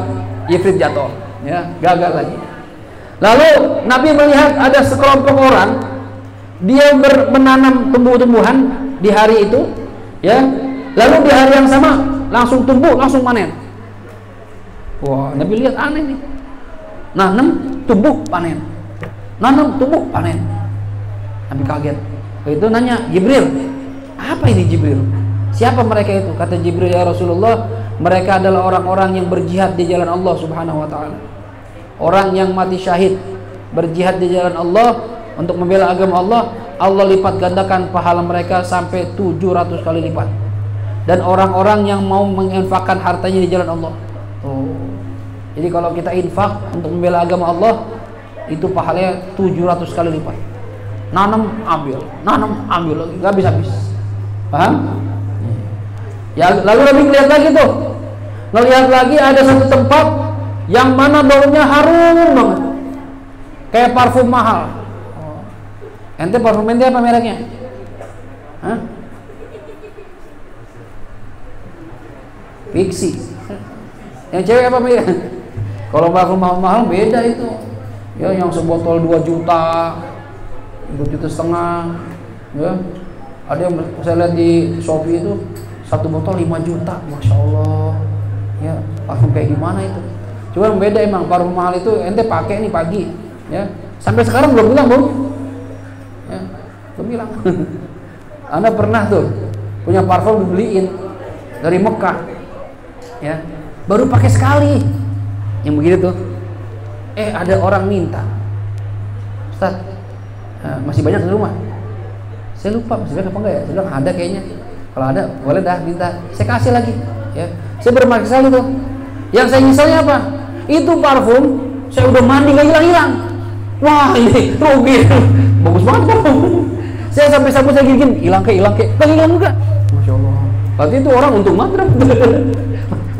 ifrit jatuh, ya, gagal lagi. Lalu Nabi melihat ada sekelompok orang, dia menanam tumbuh-tumbuhan di hari itu, ya. Lalu di hari yang sama langsung tumbuh, langsung panen. Wah, Nabi lihat aneh nih. Nanam, tumbuh, panen. Nanam, tumbuh, panen. Nabi kaget. Begitu nanya, Jibril, apa ini Jibril? Siapa mereka itu? Kata Jibril, ya Rasulullah, mereka adalah orang-orang yang berjihad di jalan Allah Subhanahu Wa Taala. Orang yang mati syahid berjihad di jalan Allah untuk membela agama Allah, Allah lipat gandakan pahala mereka sampai 700 kali lipat. Dan orang-orang yang mau menginfakkan hartanya di jalan Allah. Oh. Jadi kalau kita infak untuk membela agama Allah, itu pahalanya 700 kali lipat. Nanam ambil lagi, nggak habis-habis. Paham? Ya, lalu Nabi ngeliat lagi tuh, ada satu tempat yang mana baunya harum banget, kayak parfum mahal. Ente parfum ente apa mereknya? Hah? Pixi. Yang cewek apa merek? Kalau parfum mahal-mahal beda itu. Ya, yang sebotol 2 juta, 2,5 juta. Ya. Ada yang saya lihat di Shopee itu satu botol 5 juta, masya Allah. Ya, parfum kayak gimana itu? Cuma beda emang, parfum mahal itu ente pakai nih pagi, ya. Sampai sekarang belum hilang, Bung. Ya, belum hilang. Anda pernah tuh punya parfum dibeliin dari Mekah, ya, baru pakai sekali, yang begitu tuh. Ada orang minta, Ustaz, masih banyak di rumah. Saya lupa masih banyak apa enggak ya? Saya bilang ada kayaknya. Kalau ada, boleh dah minta. Saya kasih lagi. Ya, saya bermakna sekali tuh. Yang saya nyesalnya apa? Itu parfum, saya udah mandi nggak hilang-hilang. Wah, ini rugi. Bagus banget parfum. Saya sampai sabun saya gigit, hilang ke, nggak hilang juga. Masya Allah. Berarti itu orang untung banget.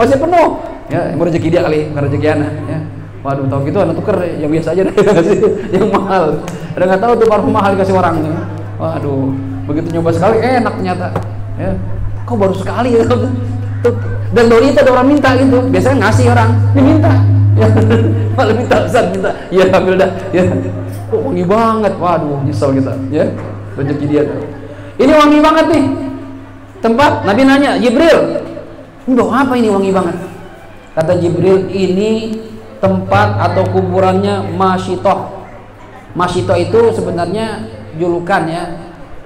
Masih penuh. Ya, mau rezeki dia kali, bukan rezeki anak. Ya. Waduh, tahu gitu anak tuker yang biasa aja deh, yang mahal. Ada nggak tahu tuh parfum mahal dikasih orang. Waduh, begitu nyoba sekali, enak ternyata. Ya, kok baru sekali ya? Dan baru itu ada orang minta gitu, biasanya ngasih orang, diminta, ya, malah minta, Ustaz minta, ya ambil dah, ya, kok wangi banget, waduh nyesel kita, ya, rezeki dia tuh. Ini wangi banget nih, tempat. Nabi nanya, Jibril, untuk apa ini wangi banget? Kata Jibril, ini tempat atau kuburannya Masyitoh. Masyitoh itu sebenarnya julukan ya.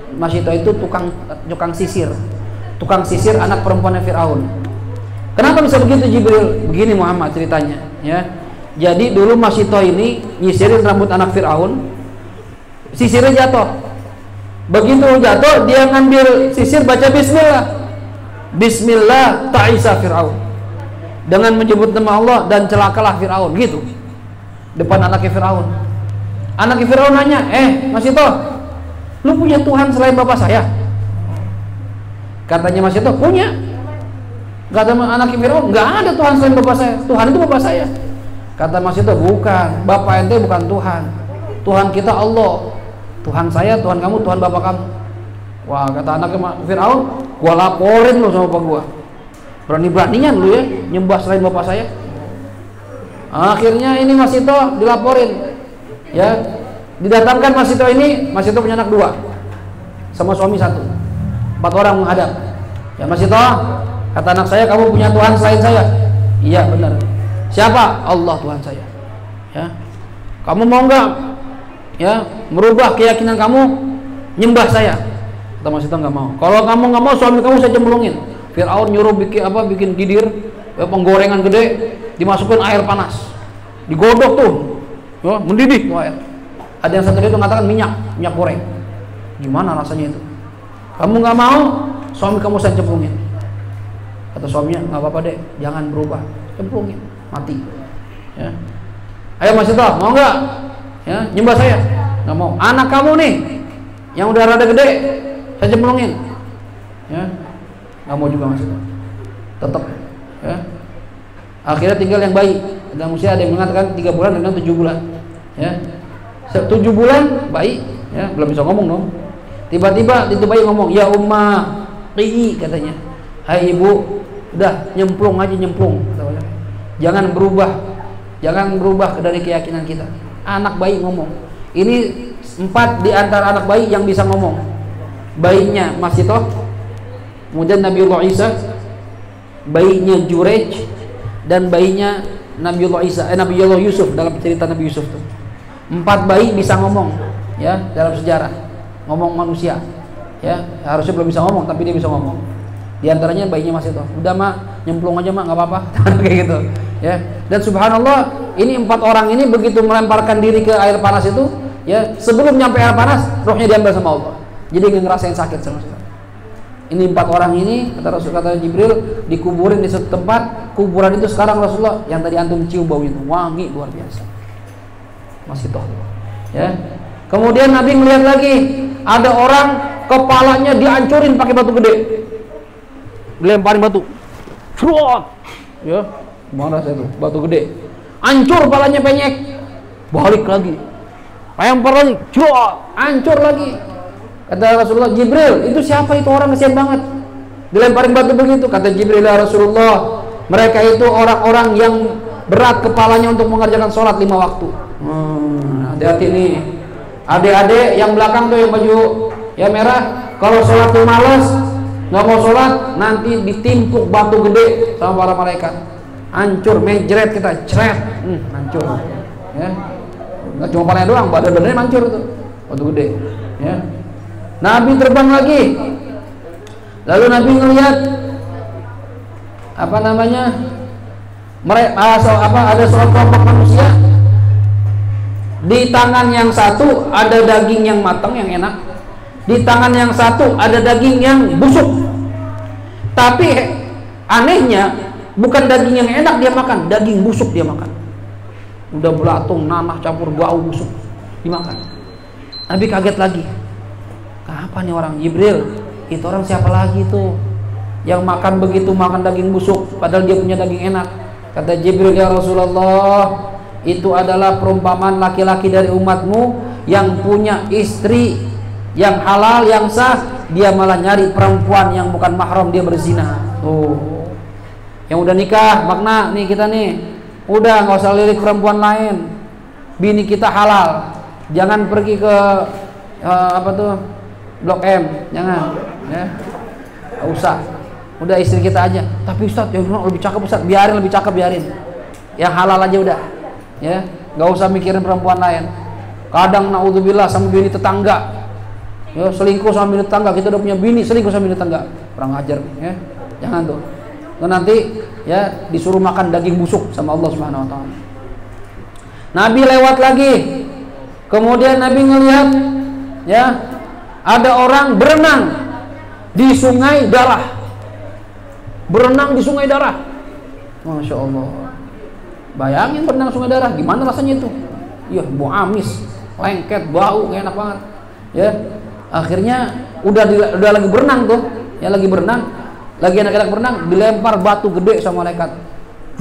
Masyitoh itu tukang sisir anak perempuannya Fir'aun. Kenapa bisa begitu Jibril? Begini Muhammad ceritanya ya. Jadi dulu Masyitoh ini nyisirin rambut anak Fir'aun, sisirnya jatuh. Begitu jatuh dia ngambil sisir, baca Bismillah ta'isa Fir'aun, dengan menyebut nama Allah dan celakalah Fir'aun, gitu depan anaknya Fir'aun. Anaknya Fir'aun nanya, Masyitoh, lu punya Tuhan selain bapak saya? Katanya Masyitoh, punya. Kata anak Fir'aun, nggak ada Tuhan selain bapak saya. Tuhan itu bapak saya. Kata Masyitoh, bukan, bapak ente bukan Tuhan. Tuhan kita Allah. Tuhan saya, Tuhan kamu, Tuhan bapak kamu. Wah, kata anak Fir'aun, gua laporin lu sama bapak gua. Berani-beraninya lu ya nyembah selain bapak saya. Akhirnya ini Masyitoh dilaporin. Ya, didatangkan Masyitoh ini. Masyitoh punya anak 2 sama suami 1, 4 orang menghadap. Ya Masyitoh, kata anak saya, kamu punya Tuhan selain saya? Iya benar. Siapa? Allah Tuhan saya. Ya, kamu mau nggak ya merubah keyakinan kamu nyembah saya? Kata Masyitoh, nggak mau. Kalau kamu nggak mau, suami kamu saya cemplungin. Fir'aun nyuruh bikin gidir, ya, penggorengan gede, dimasukin air panas, digodok tuh, ya, mendidih tuh air. Ada yang satu itu mengatakan minyak goreng. Gimana rasanya itu? Kamu nggak mau, suami kamu saya cemplungin. Kata suaminya, nggak apa-apa deh, jangan berubah, cemplungin, mati. Ya. Ayo Masyitoh, mau nggak? Ya, nyembah saya? Nggak mau. Anak kamu nih, yang udah rada gede, saya cemplungin. Ya, nggak mau juga Masyitoh. Tetap. Ya. Akhirnya tinggal yang bayi. Dan usia ada yang mengatakan 3 bulan dan 7 bulan. Ya. 7 bulan bayi, ya, belum bisa ngomong dong. Tiba-tiba itu bayi ngomong, ya ummah qi, katanya, hai ibu, udah nyemplung aja, nyemplung, jangan berubah dari keyakinan kita. Anak bayi ngomong. Ini 4 di antara anak bayi yang bisa ngomong. Bayinya Masyitoh, kemudian Nabiullah Isa, bayinya Jurej, dan bayinya Nabiullah Yusuf dalam cerita Nabi Yusuf tuh. 4 bayi bisa ngomong ya dalam sejarah, ngomong manusia ya, harusnya belum bisa ngomong tapi dia bisa ngomong. Di antaranya bayinya Masyitoh. Udah mak, nyemplung aja mak, nggak apa-apa. Kayak gitu ya. Dan subhanallah, ini 4 orang ini begitu melemparkan diri ke air panas itu ya, sebelum nyampe air panas rohnya diambil sama Allah, jadi nggak ngerasain sakit sama sekali. Ini 4 orang ini, kata Jibril, dikuburin di satu tempat. Kuburan itu sekarang Rasulullah yang tadi antum cium bau itu wangi luar biasa, masih toh ya. Kemudian Nabi melihat lagi ada orang kepalanya dihancurin pakai batu gede, dilemparin batu, cerot ya, mana saya tuh batu gede, hancur kepalanya, penyek, balik lagi, lempar lagi, cerot, hancur lagi. Kata Rasulullah, Jibril, itu siapa itu orang, kesian banget dilemparin batu begitu. Kata Jibril, ya Rasulullah, mereka itu orang-orang yang berat kepalanya untuk mengerjakan sholat 5 waktu. Hati-hati nih adik-adik yang belakang tuh yang baju ya merah, kalau sholat tuh males, nggak mau sholat, nanti ditimpuk batu gede sama para malaikat, hancur, menjret kita, ceret, hancur ya. Nggak cuma palanya doang, badan-badannya hancur tuh batu gede ya. Nabi terbang lagi, lalu Nabi ngelihat apa namanya, ada seorang kelompok manusia, di tangan yang satu ada daging yang matang yang enak, di tangan yang satu ada daging yang busuk. Tapi anehnya bukan daging yang enak dia makan, daging busuk dia makan. Udah belatung, nanah campur bau busuk dimakan. Nabi kaget lagi, apa nih orang? Jibril, itu orang siapa lagi tuh yang makan begitu, makan daging busuk padahal dia punya daging enak? Kata Jibril, ya Rasulullah, itu adalah perumpamaan laki-laki dari umatmu yang punya istri yang halal, yang sah, dia malah nyari perempuan yang bukan mahram, dia berzina. Yang udah nikah, makna nih kita nih, udah nggak usah lirik perempuan lain, bini kita halal, jangan pergi ke Blok M, jangan ya, nggak usah, udah istri kita aja. Tapi Ustaz, yang lebih cakep Ustaz, biarin, lebih cakep biarin, yang halal aja udah ya, nggak usah mikirin perempuan lain. Kadang naudzubillah sama bini tetangga ya, selingkuh sama bini tetangga, kita udah punya bini selingkuh sama bini tetangga, kurang ajar ya, jangan tuh. Nanti ya disuruh makan daging busuk sama Allah Subhanahu wa taala. Nabi lewat lagi, kemudian Nabi ngelihat ya, ada orang berenang di sungai darah, berenang di sungai darah. Masya Allah, bayangin berenang sungai darah, gimana rasanya itu? Ya, bau amis, lengket, bau, gak enak banget ya. Akhirnya udah lagi berenang tuh ya, lagi berenang, lagi enak-enak berenang, dilempar batu gede sama malaikat.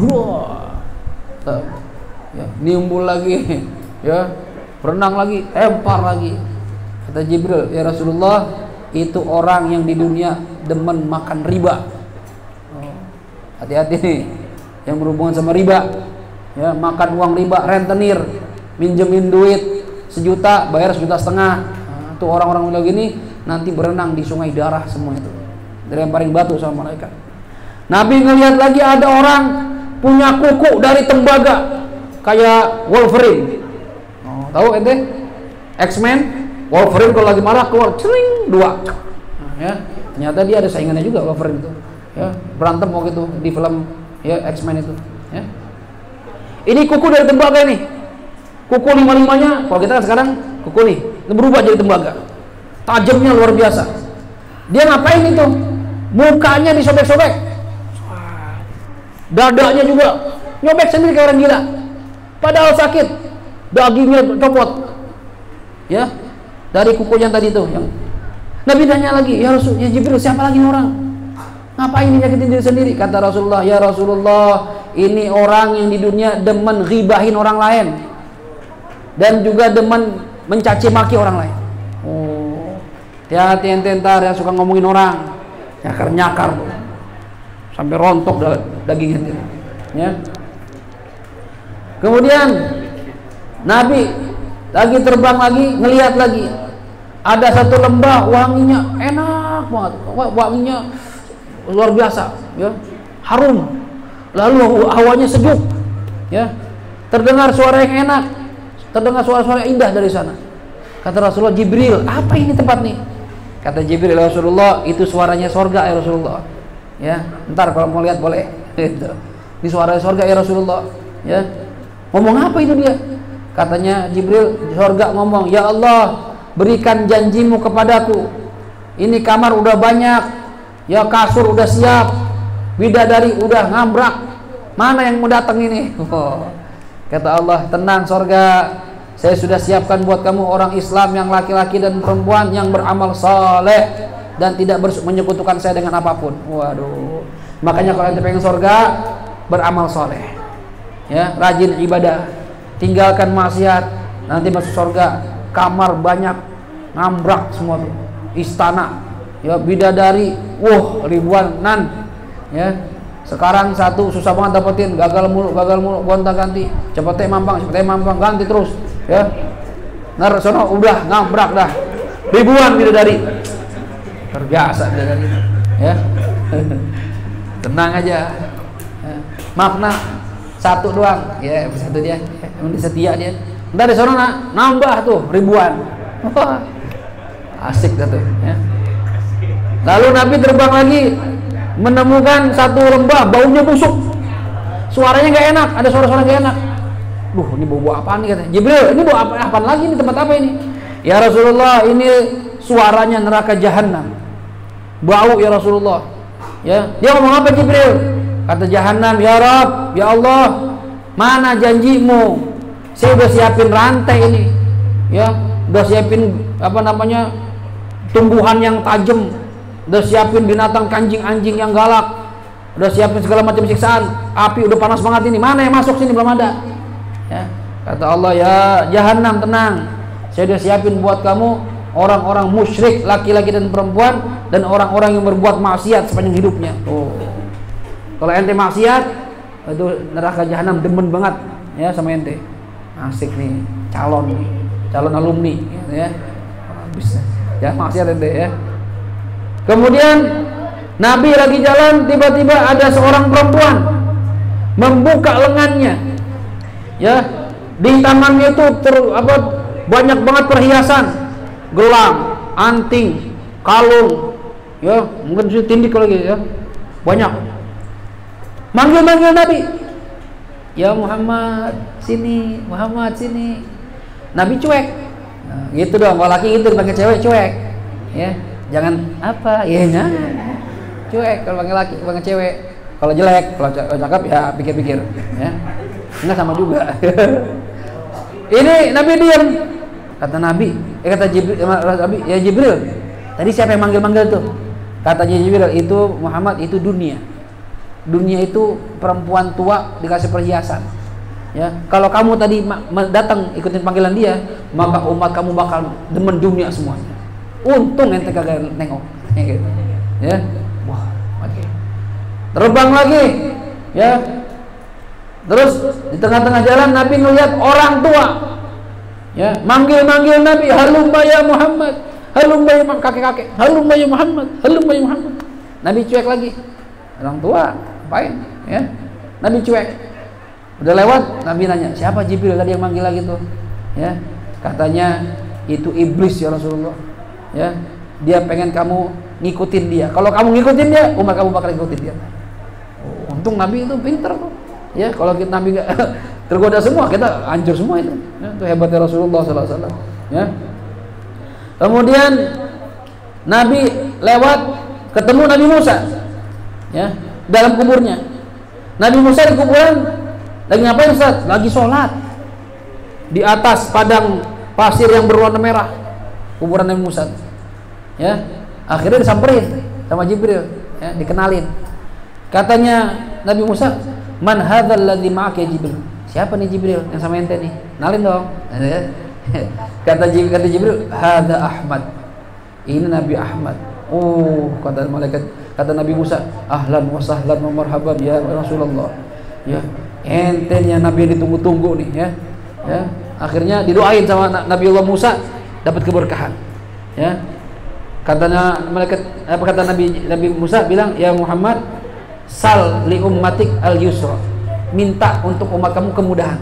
Wah, ya, nimbul lagi ya, berenang lagi, lempar lagi. Kata Jibril, ya Rasulullah, itu orang yang di dunia demen makan riba. Hati-hati nih yang berhubungan sama riba ya, makan uang riba, rentenir, minjemin duit 1 juta bayar 1,5 juta. Tuh orang-orang begini nanti berenang di sungai darah semua itu, dilemparin batu sama malaikat. Nabi ngelihat lagi ada orang punya kuku dari tembaga kayak Wolverine. Tahu ente X-Men? Wolverine kalau lagi marah keluar cering 2 ya, ternyata dia ada saingannya juga Wolverine itu ya, berantem waktu itu di film ya X-Men itu ya. Ini kuku dari tembaga nih, kuku 5-5-nya, kalau kita sekarang kuku nih berubah jadi tembaga, tajamnya luar biasa. Dia ngapain itu? Mukanya disobek-sobek, dadanya juga nyobek sendiri kayak orang gila, padahal sakit, dagingnya copot ya, dari kukunya tadi tuh. Yang Nabi tanya lagi, ya Rasul, ya Jibril, siapa lagi orang? Ngapain ini nyakitin diri sendiri? Kata Rasulullah, ya Rasulullah, ini orang yang di dunia demen ghibahin orang lain dan juga demen mencaci maki orang lain. Hati-hati ente ntar yang suka ngomongin orang, nyakar-nyakar tuh sampai rontok dagingnya ya. Kemudian Nabi lagi terbang lagi, ngelihat lagi ada satu lembah, wanginya enak banget, wanginya luar biasa ya, harum, lalu hawanya sejuk ya, terdengar suara yang enak, terdengar suara-suara indah dari sana. Kata Rasulullah, Jibril, apa ini tempat nih? Kata Jibril, ya Rasulullah, itu suaranya sorga ya Rasulullah ya, ntar kalau mau lihat boleh gitu. Ini suara sorga ya Rasulullah ya. Ngomong apa itu dia? Katanya Jibril, sorga ngomong, ya Allah, berikan janjimu kepadaku, ini kamar udah banyak, Ya kasur udah siap, bidadari udah ngambrak. Mana yang mau datang ini? Kata Allah, tenang surga, saya sudah siapkan buat kamu orang Islam yang laki-laki dan perempuan yang beramal saleh dan tidak menyekutukan saya dengan apapun. Waduh. Makanya kalau ente pengen surga, beramal saleh. Ya, rajin ibadah, tinggalkan maksiat, nanti masuk surga. Kamar banyak, ngambrak semua tuh. Istana, ya bidadari, ribuanan. Ya. Sekarang satu susah banget dapetin, gagal mulu, gonta-ganti. Cepet mampang, ganti terus, ya. Ntar sono udah ngambrak dah. Ribuan bidadari. Terbiasa bidadari, ya. Tenang aja. Ya. Makna satu doang, ya satu dia. Emang setia dia. Ntar di sono nambah tuh ribuan. Asik dah tuh, ya. Lalu Nabi terbang lagi, menemukan satu lembah, baunya busuk, suaranya nggak enak, ada suara-suara nggak enak. Ini bau apaan nih katanya. Jibril, ini bau apaan lagi, ini tempat apa ini? Ya Rasulullah, ini suaranya neraka jahanam. Bau ya Rasulullah. Ya, dia ngomong apa Jibril? Kata jahanam, ya Rabb, ya Allah, mana janjimu? Saya udah siapin rantai ini, ya, udah siapin tumbuhan yang tajam, udah siapin binatang anjing yang galak, udah siapin segala macam siksaan, api udah panas banget ini, mana yang masuk sini belum ada. Ya, kata Allah, ya jahanam tenang, saya udah siapin buat kamu orang-orang musyrik laki-laki dan perempuan dan orang-orang yang berbuat maksiat sepanjang hidupnya. Kalau ente maksiat, itu neraka jahanam demen banget ya sama ente. Asik nih, calon alumni, ya. Bisa, ya maksiat ente ya. Kemudian Nabi lagi jalan, tiba-tiba ada seorang perempuan membuka lengannya, ya, di tangannya itu banyak banget perhiasan, gelang, anting, kalung, ya, mungkin tindik lagi ya, banyak. Manggil Nabi, ya Muhammad sini, Muhammad sini. Nabi cuek, nah, gitu dong. Kalau laki gitu dipanggil cewek cuek, ya. Jangan apa, ya cuek kalau panggil laki, panggil cewek. Kalau jelek, kalau cakep ya pikir-pikir, ya. Enggak sama juga. Ini Nabi diam. Kata Nabi, kata Jibril, Nabi, ya Jibril, tadi siapa yang manggil tuh? Katanya Jibril, itu Muhammad, itu dunia. Dunia itu perempuan tua dikasih perhiasan. Ya, kalau kamu tadi datang ikutin panggilan dia, maka umat kamu bakal demen dunia semuanya. Untung ente kagak nengok, ya gitu. Ya, wah, oke. Terbang lagi, ya. Terus di tengah-tengah jalan Nabi ngelihat orang tua, ya, manggil Nabi, halumma ya Muhammad, halumma ya kakek-kakek, halumma ya Muhammad, halumma ya Muhammad. Nabi cuek lagi, orang tua, apain, ya. Nabi cuek. Udah lewat, Nabi nanya, siapa Jibril tadi yang manggil lagi tuh? Ya, katanya itu iblis ya Rasulullah. Ya, dia pengen kamu ngikutin dia. Kalau kamu ngikutin dia, umat kamu bakal ngikutin dia. Untung Nabi itu pinter tuh. Ya, kalau kita Nabi nggak tergoda semua, kita hancur semua itu. Ya, itu hebatnya Rasulullah SAW. Ya. Kemudian Nabi lewat, ketemu Nabi Musa. Ya, dalam kuburnya. Nabi Musa di kuburan lagi ngapain Ustaz? Lagi sholat di atas padang pasir yang berwarna merah, kuburan Nabi Musa. Ya, akhirnya disamperin sama Jibril, ya, dikenalin. Katanya Nabi Musa, man hadzal ladzi ma'aka Jibril? Siapa nih Jibril yang sama ente nih? Kenalin dong. Kata Jibril, hadza Ahmad. Ini Nabi Ahmad. Kata malaikat, kata Nabi Musa, ahlan wa sahlan wa marhaban ya Rasulullah. Ya, entenya Nabi yang ditunggu-tunggu nih, ya. Ya, akhirnya didoain sama Nabiullah Musa dapat keberkahan. Ya. Katanya malaikat, kata Nabi Musa bilang, ya Muhammad, sal li ummatik al yusra. Minta untuk umat kamu kemudahan.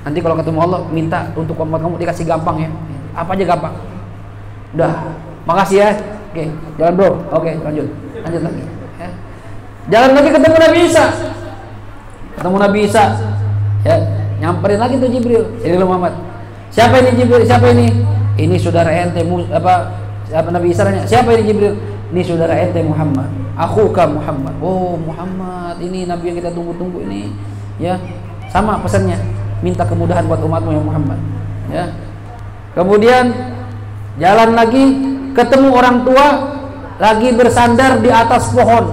Nanti kalau ketemu Allah, minta untuk umat kamu dikasih gampang ya. Apa aja gampang. Udah, makasih ya. Oke, jalan bro. Oke, lanjut lagi. Ya. Jalan lagi ketemu Nabi Isa. Ya, nyamperin lagi tuh Jibril. Jadi Muhammad. Siapa ini Jibril? Siapa ini? Ini saudara ente, siapa Nabi Isa nanya. Siapa ini Jibril? ini saudara ente Muhammad, akhuka Muhammad. Oh Muhammad, ini nabi yang kita tunggu-tunggu ini, ya. Sama pesannya, minta kemudahan buat umatmu ya Muhammad, ya. Kemudian jalan lagi, ketemu orang tua lagi bersandar di atas pohon.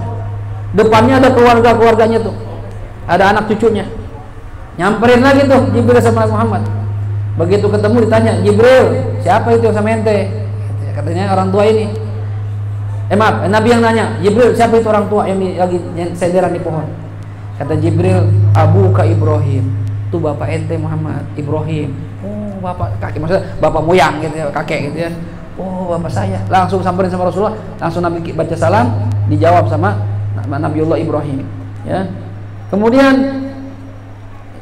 Depannya ada keluarga-keluarganya tuh, ada anak cucunya. Nyamperin lagi tuh Jibril sama Muhammad. Begitu ketemu ditanya, Jibril, siapa itu sama ente? Katanya orang tua ini. Maaf, Nabi yang nanya, Jibril, siapa itu orang tua yang lagi senderan di pohon? Kata Jibril, abuka Ibrahim. Itu bapak ente Muhammad, Ibrahim. Oh, bapak kakek, maksudnya bapak moyang gitu ya, kakek gitu ya. Oh, bapak saya. Langsung samperin sama Rasulullah, langsung Nabi baca salam, dijawab sama Nabiullah Ibrahim, ya. Kemudian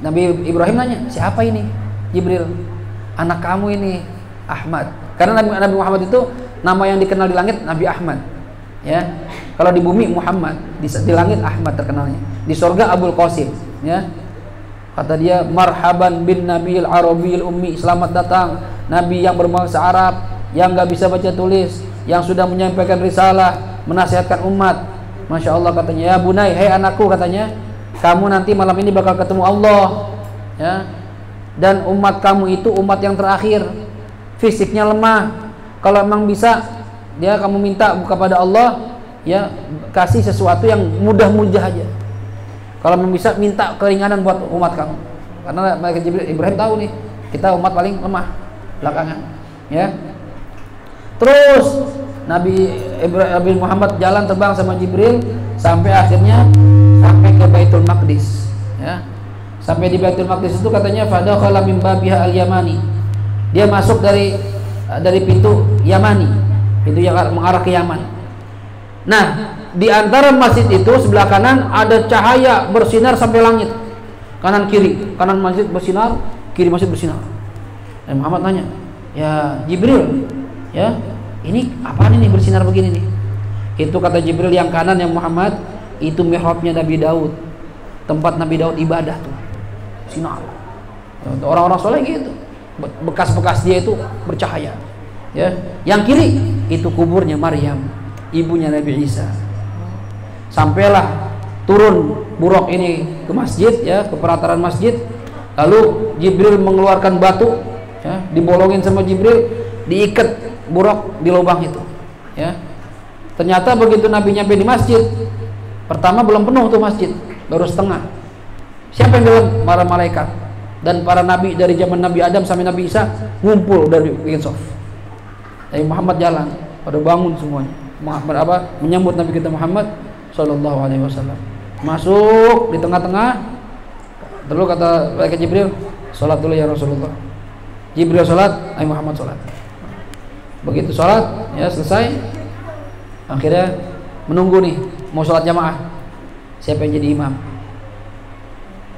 Nabi Ibrahim nanya, siapa ini? Jibril, anak kamu ini Ahmad. Karena Nabi Muhammad itu nama yang dikenal di langit Nabi Ahmad, ya. Kalau di bumi Muhammad, di langit Ahmad terkenalnya. Di surga Abul Qasim, ya. Kata dia, marhaban bin Nabiil Arabiyil Ummi, selamat datang Nabi yang berbahasa Arab, yang nggak bisa baca tulis, yang sudah menyampaikan risalah, menasihatkan umat. Masya Allah, katanya, ya bunai, hei anakku, katanya, kamu nanti malam ini bakal ketemu Allah, ya. Dan umat kamu itu umat yang terakhir, fisiknya lemah. Kalau memang bisa, dia kamu minta kepada Allah, ya, kasih sesuatu yang mudah-mudah aja. Kalau memang bisa, minta keringanan buat umat kamu. Karena malaikat Jibril Ibrahim tahu nih, kita umat paling lemah belakangan, ya. Terus Nabi Muhammad jalan terbang sama Jibril sampai akhirnya sampai ke Baitul Maqdis, ya. Sampai di Baitul Maqdis itu katanya fadakhala min babiha al-yamani. Dia masuk dari pintu Yamani, pintu yang mengarah ke Yaman. Nah, di antara masjid itu sebelah kanan ada cahaya bersinar sampai langit. Kanan kiri, kanan masjid bersinar, kiri masjid bersinar. Dan Muhammad nanya, "Ya Jibril, ya, ini apaan ini bersinar begini nih?" Itu kata Jibril, yang kanan yang Muhammad, itu mihrabnya Nabi Daud. Tempat Nabi Daud ibadah tuh. Sinar. Orang-orang soleh gitu. Bekas-bekas dia itu bercahaya. Ya, yang kiri itu kuburnya Maryam, ibunya Nabi Isa. Sampailah turun buruk ini ke masjid, ya, ke pelataran masjid. Lalu Jibril mengeluarkan batu, ya, dibolongin sama Jibril, diikat buruk di lubang itu, ya. Ternyata begitu Nabi nyampe di masjid, pertama belum penuh tuh masjid, baru setengah. Siapa yang bilang? Para malaikat dan para nabi dari zaman Nabi Adam sampai Nabi Isa ngumpul dari bikin soft. Nabi Muhammad jalan, pada bangun semuanya. Menyambut Nabi kita Muhammad Sallallahu Alaihi Wasallam. Masuk di tengah-tengah. Dulu kata malaikat Jibril, sholat dulu ya Rasulullah. Jibril sholat, Nabi Muhammad sholat. Begitu sholat, ya selesai. Akhirnya menunggu nih, mau sholat jamaah. Siapa yang jadi imam?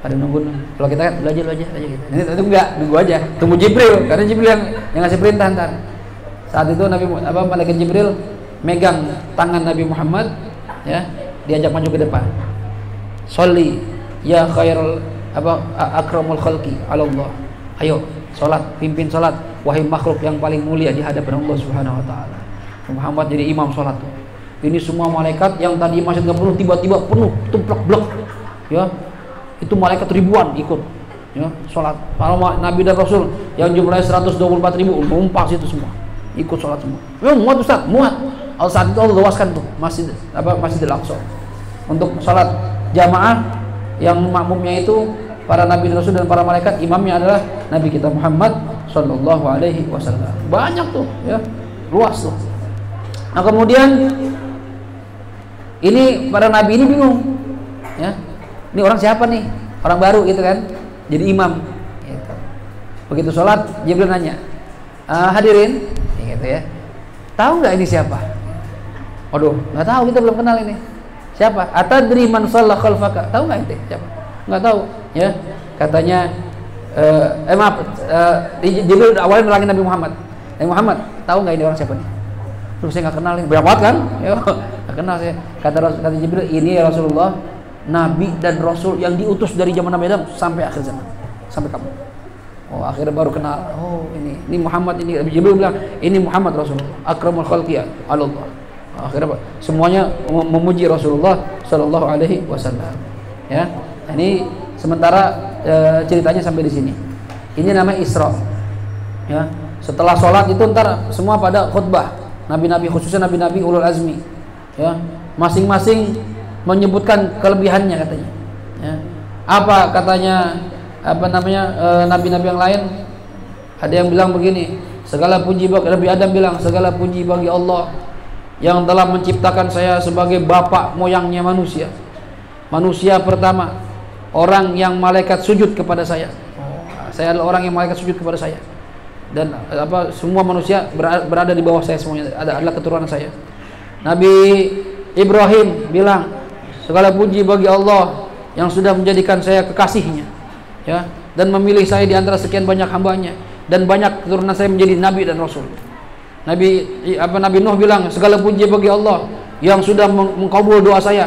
Ada nunggu. Kalau kita kan belajar gitu. Ini itu enggak, nunggu aja. Tunggu Jibril, karena Jibril yang ngasih perintah ntar. Saat itu malaikat Jibril megang tangan Nabi Muhammad, ya, diajak maju ke depan. Sholli ya khairul akramul khalqi ala Allah. Ayo salat, pimpin salat wahai makhluk yang paling mulia di hadapan Allah Subhanahu wa taala. Muhammad jadi imam salat. Ini semua malaikat yang tadi masjid enggak penuh tiba-tiba penuh, tumplek-blek. Ya. Itu malaikat ribuan ikut, ya, salat. Kalau Nabi dan Rasul yang jumlahnya 124.000 numpang situ semua. Ikut salat semua. Ya, muat Ustaz, muat. Saat itu Allah luaskan tuh Masjidil Aqsa untuk salat jamaah, yang makmumnya itu para nabi dan rasul dan para malaikat, imamnya adalah Nabi kita Muhammad Sallallahu Alaihi Wasallam. Banyak tuh, ya, luas tuh. Nah kemudian ini para nabi ini bingung, ya, ini orang siapa nih, orang baru gitu kan, jadi imam. Gitu. Begitu sholat, Jibril nanya, hadirin, gitu ya, tahu nggak ini siapa? Waduh, nggak tahu, kita belum kenal ini. Siapa? Atadri man shalla khalfaka? Tahu nggak itu siapa? Nggak tahu, ya. Katanya, Jibril awalnya nelangin Nabi Muhammad. Nabi Muhammad, tahu nggak ini orang siapa nih? Terus saya nggak kenal ini, banyak banget kan? Ya, nggak kenal saya. Kata Jibril, ini ya Rasulullah, Nabi dan Rasul yang diutus dari zaman Nabi Adam sampai akhir zaman, sampai kamu. Oh, akhirnya baru kenal. Oh, ini Muhammad ini. Jibril bilang, ini Muhammad Rasulullah, akramul khalqi Allah. Akhirnya semuanya memuji Rasulullah Shallallahu Alaihi Wasallam. Ya, ini sementara ceritanya sampai di sini. Ini namanya Isra. Ya, setelah sholat itu ntar semua pada khutbah. Nabi-nabi, khususnya nabi-nabi ulul azmi. Ya, masing-masing menyebutkan kelebihannya katanya. Ya. Apa katanya? Apa namanya nabi-nabi yang lain? Ada yang bilang begini, segala puji bagi Nabi Adam bilang, segala puji bagi Allah yang telah menciptakan saya sebagai bapak moyangnya manusia. Manusia pertama, orang yang malaikat sujud kepada saya. Saya adalah orang yang malaikat sujud kepada saya. Dan apa semua manusia berada di bawah saya semuanya, adalah keturunan saya. Nabi Ibrahim bilang, segala puji bagi Allah yang sudah menjadikan saya kekasihnya, ya, dan memilih saya di antara sekian banyak hambanya, dan banyak keturunan saya menjadi nabi dan rasul. Nabi Nuh bilang, segala puji bagi Allah yang sudah mengkabul doa saya,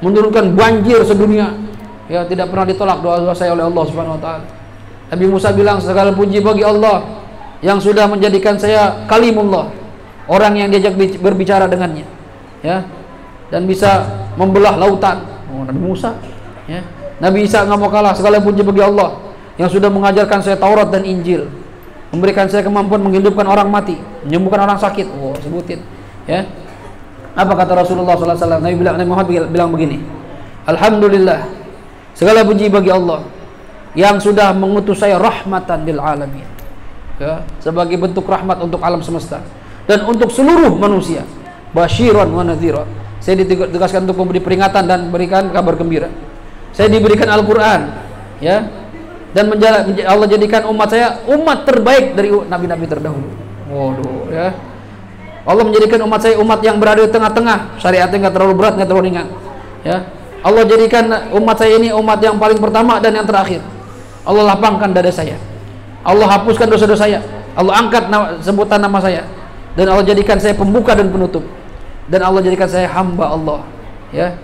menurunkan banjir sedunia, ya, tidak pernah ditolak doa saya oleh Allah Subhanahu wa taala. Nabi Musa bilang, segala puji bagi Allah yang sudah menjadikan saya kalimullah, orang yang diajak berbicara dengannya, ya, dan bisa membelah lautan. Nabi Musa, ya. Nabi Isa nggak mau kalah, segala puji bagi Allah yang sudah mengajarkan saya Taurat dan Injil, memberikan saya kemampuan menghidupkan orang mati, menyembuhkan orang sakit. Sebutin, ya. Apa kata Rasulullah SAW? Nabi Muhammad bilang begini, alhamdulillah, segala puji bagi Allah yang sudah mengutus saya rahmatan lil alamin, ya, sebagai bentuk rahmat untuk alam semesta dan untuk seluruh manusia, basyiran wa nadhira. Saya ditugaskan untuk memberi peringatan dan berikan kabar gembira. Saya diberikan Al-Quran, ya, dan Allah jadikan umat saya umat terbaik dari nabi-nabi terdahulu. Waduh, ya. Allah menjadikan umat saya umat yang berada di tengah-tengah, syariatnya nggak terlalu berat, nggak terlalu ringan, ya. Allah jadikan umat saya ini umat yang paling pertama dan yang terakhir. Allah lapangkan dada saya, Allah hapuskan dosa-dosa saya, Allah angkat sebutan nama saya, dan Allah jadikan saya pembuka dan penutup, dan Allah jadikan saya hamba Allah, ya.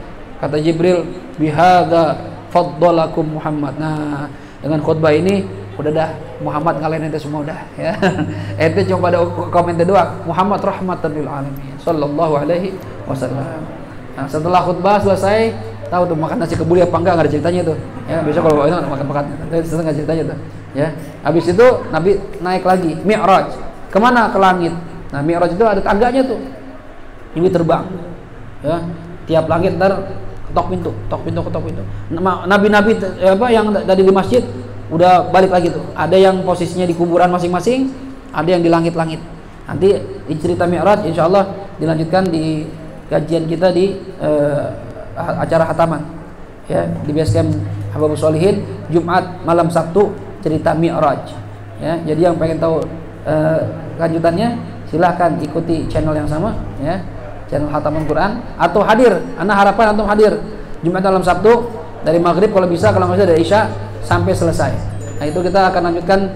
Kata Jibril, bihadza faddalakum Muhammad. Nah, dengan khutbah ini udah dah Muhammad ngalahin ente semua udah, ya. Ente cuma pada komentar doang, Muhammad rahmatan lil alamin sallallahu alaihi wasallam. Nah, setelah khutbah selesai, tahu tuh makan nasi kebuli apa enggak, enggak ada ceritanya tuh, ya. Besok kalau itu makan selesai enggak ceritanya tuh, ya. Habis itu Nabi naik lagi Mi'raj. Kemana? Ke langit. Nah, Mi'raj itu ada tangganya tuh. Nabi terbang, ya. Tiap langit ntar ketok pintu. Nabi-nabi apa yang tadi di masjid udah balik lagi tuh. Ada yang posisinya di kuburan masing-masing, ada yang di langit-langit. Nanti di cerita Mi'raj insyaallah dilanjutkan di kajian kita di acara khataman, ya, di Basecamp Hababus Sholihin Jumat malam Sabtu, cerita Mi'raj, ya. Jadi yang pengen tahu lanjutannya silahkan ikuti channel yang sama, ya, channel Khataman Quran, atau hadir. Ana harapan antum hadir Jumat malam Sabtu dari maghrib kalau bisa, kalau nggak bisa dari Isya sampai selesai. Nah, itu kita akan lanjutkan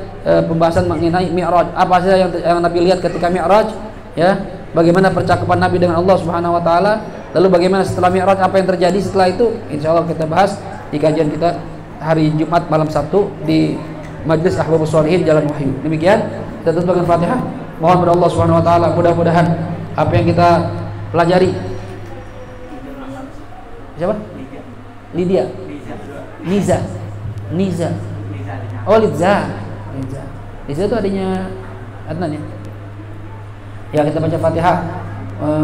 pembahasan mengenai Mi'raj. Apa saja yang Nabi lihat ketika Mi'raj, ya, bagaimana percakapan Nabi dengan Allah Subhanahu wa taala, lalu bagaimana setelah Mi'raj, apa yang terjadi setelah itu, insyaallah kita bahas di kajian kita hari Jumat malam Sabtu di Majlis Ahbabus Sholihin Jalan Wahyu. Demikian, kita tutup dengan Fatihah. Mohon kepada Allah Subhanahu wa taala mudah-mudahan apa yang kita pelajari. Siapa? Lydia. Niza. Oh, Liza itu adanya Adnan, ya. Ya, kita baca Fatihah.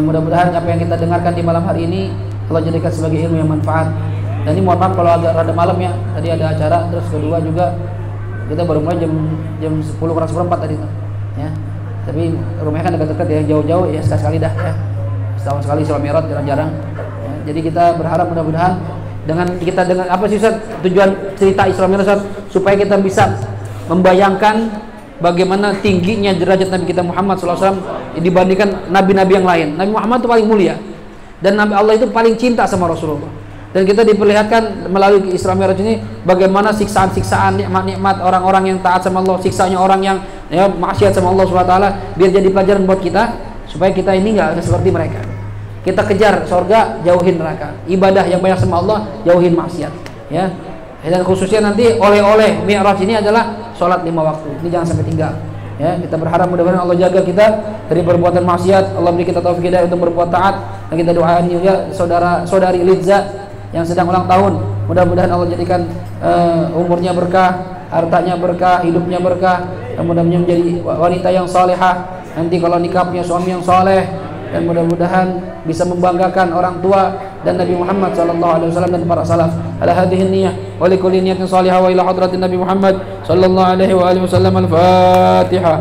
Mudah-mudahan apa yang kita dengarkan di malam hari ini Allah jadikan sebagai ilmu yang manfaat. Dan ini mohon maaf kalau agak rada malam, ya. Tadi ada acara, terus kedua juga kita baru mulai jam 10 kurang seperempat tadi tuh, ya. Tapi rumahnya kan dekat-dekat, ya, jauh-jauh, ya, sekali-sekali dah, ya. Setahun sekali Isra Mi'raj, jarang-jarang, ya. Jadi kita berharap mudah-mudahan dengan apa sih Ustaz tujuan cerita Isra Mi'raj, Ustaz? Supaya kita bisa membayangkan bagaimana tingginya derajat Nabi kita Muhammad SAW dibandingkan nabi-nabi yang lain. Nabi Muhammad itu paling mulia, dan Nabi Allah itu paling cinta sama Rasulullah. Dan kita diperlihatkan melalui Isra Mi'raj ini bagaimana siksaan-siksaan, nikmat-nikmat orang-orang yang taat sama Allah, siksanya orang yang, ya, maksiat sama Allah SWT, biar jadi pelajaran buat kita supaya kita ini nggak seperti mereka. Kita kejar surga, jauhin neraka. Ibadah yang banyak sama Allah, jauhin maksiat, ya. Dan khususnya nanti oleh-oleh Mi'raj ini adalah sholat 5 waktu. Ini jangan sampai tinggal. Ya, kita berharap mudah-mudahan Allah jaga kita dari perbuatan maksiat, Allah beri kita taufik hidayah untuk berbuat taat. Dan kita doakan juga saudari Liza yang sedang ulang tahun, mudah-mudahan Allah jadikan umurnya berkah, hartanya berkah, hidupnya berkah, dan mudah-mudahan menjadi wanita yang salehah. Nanti kalau nikah punya suami yang saleh, dan mudah-mudahan bisa membanggakan orang tua dan Nabi Muhammad sallallahu alaihi wasallam dan para salaf. Ala hadhihi niyyah wa li kulli niyatin salihah wa ila hadratin Nabi Muhammad sallallahu alaihi wa alihi wasallam. Al-Fatihah.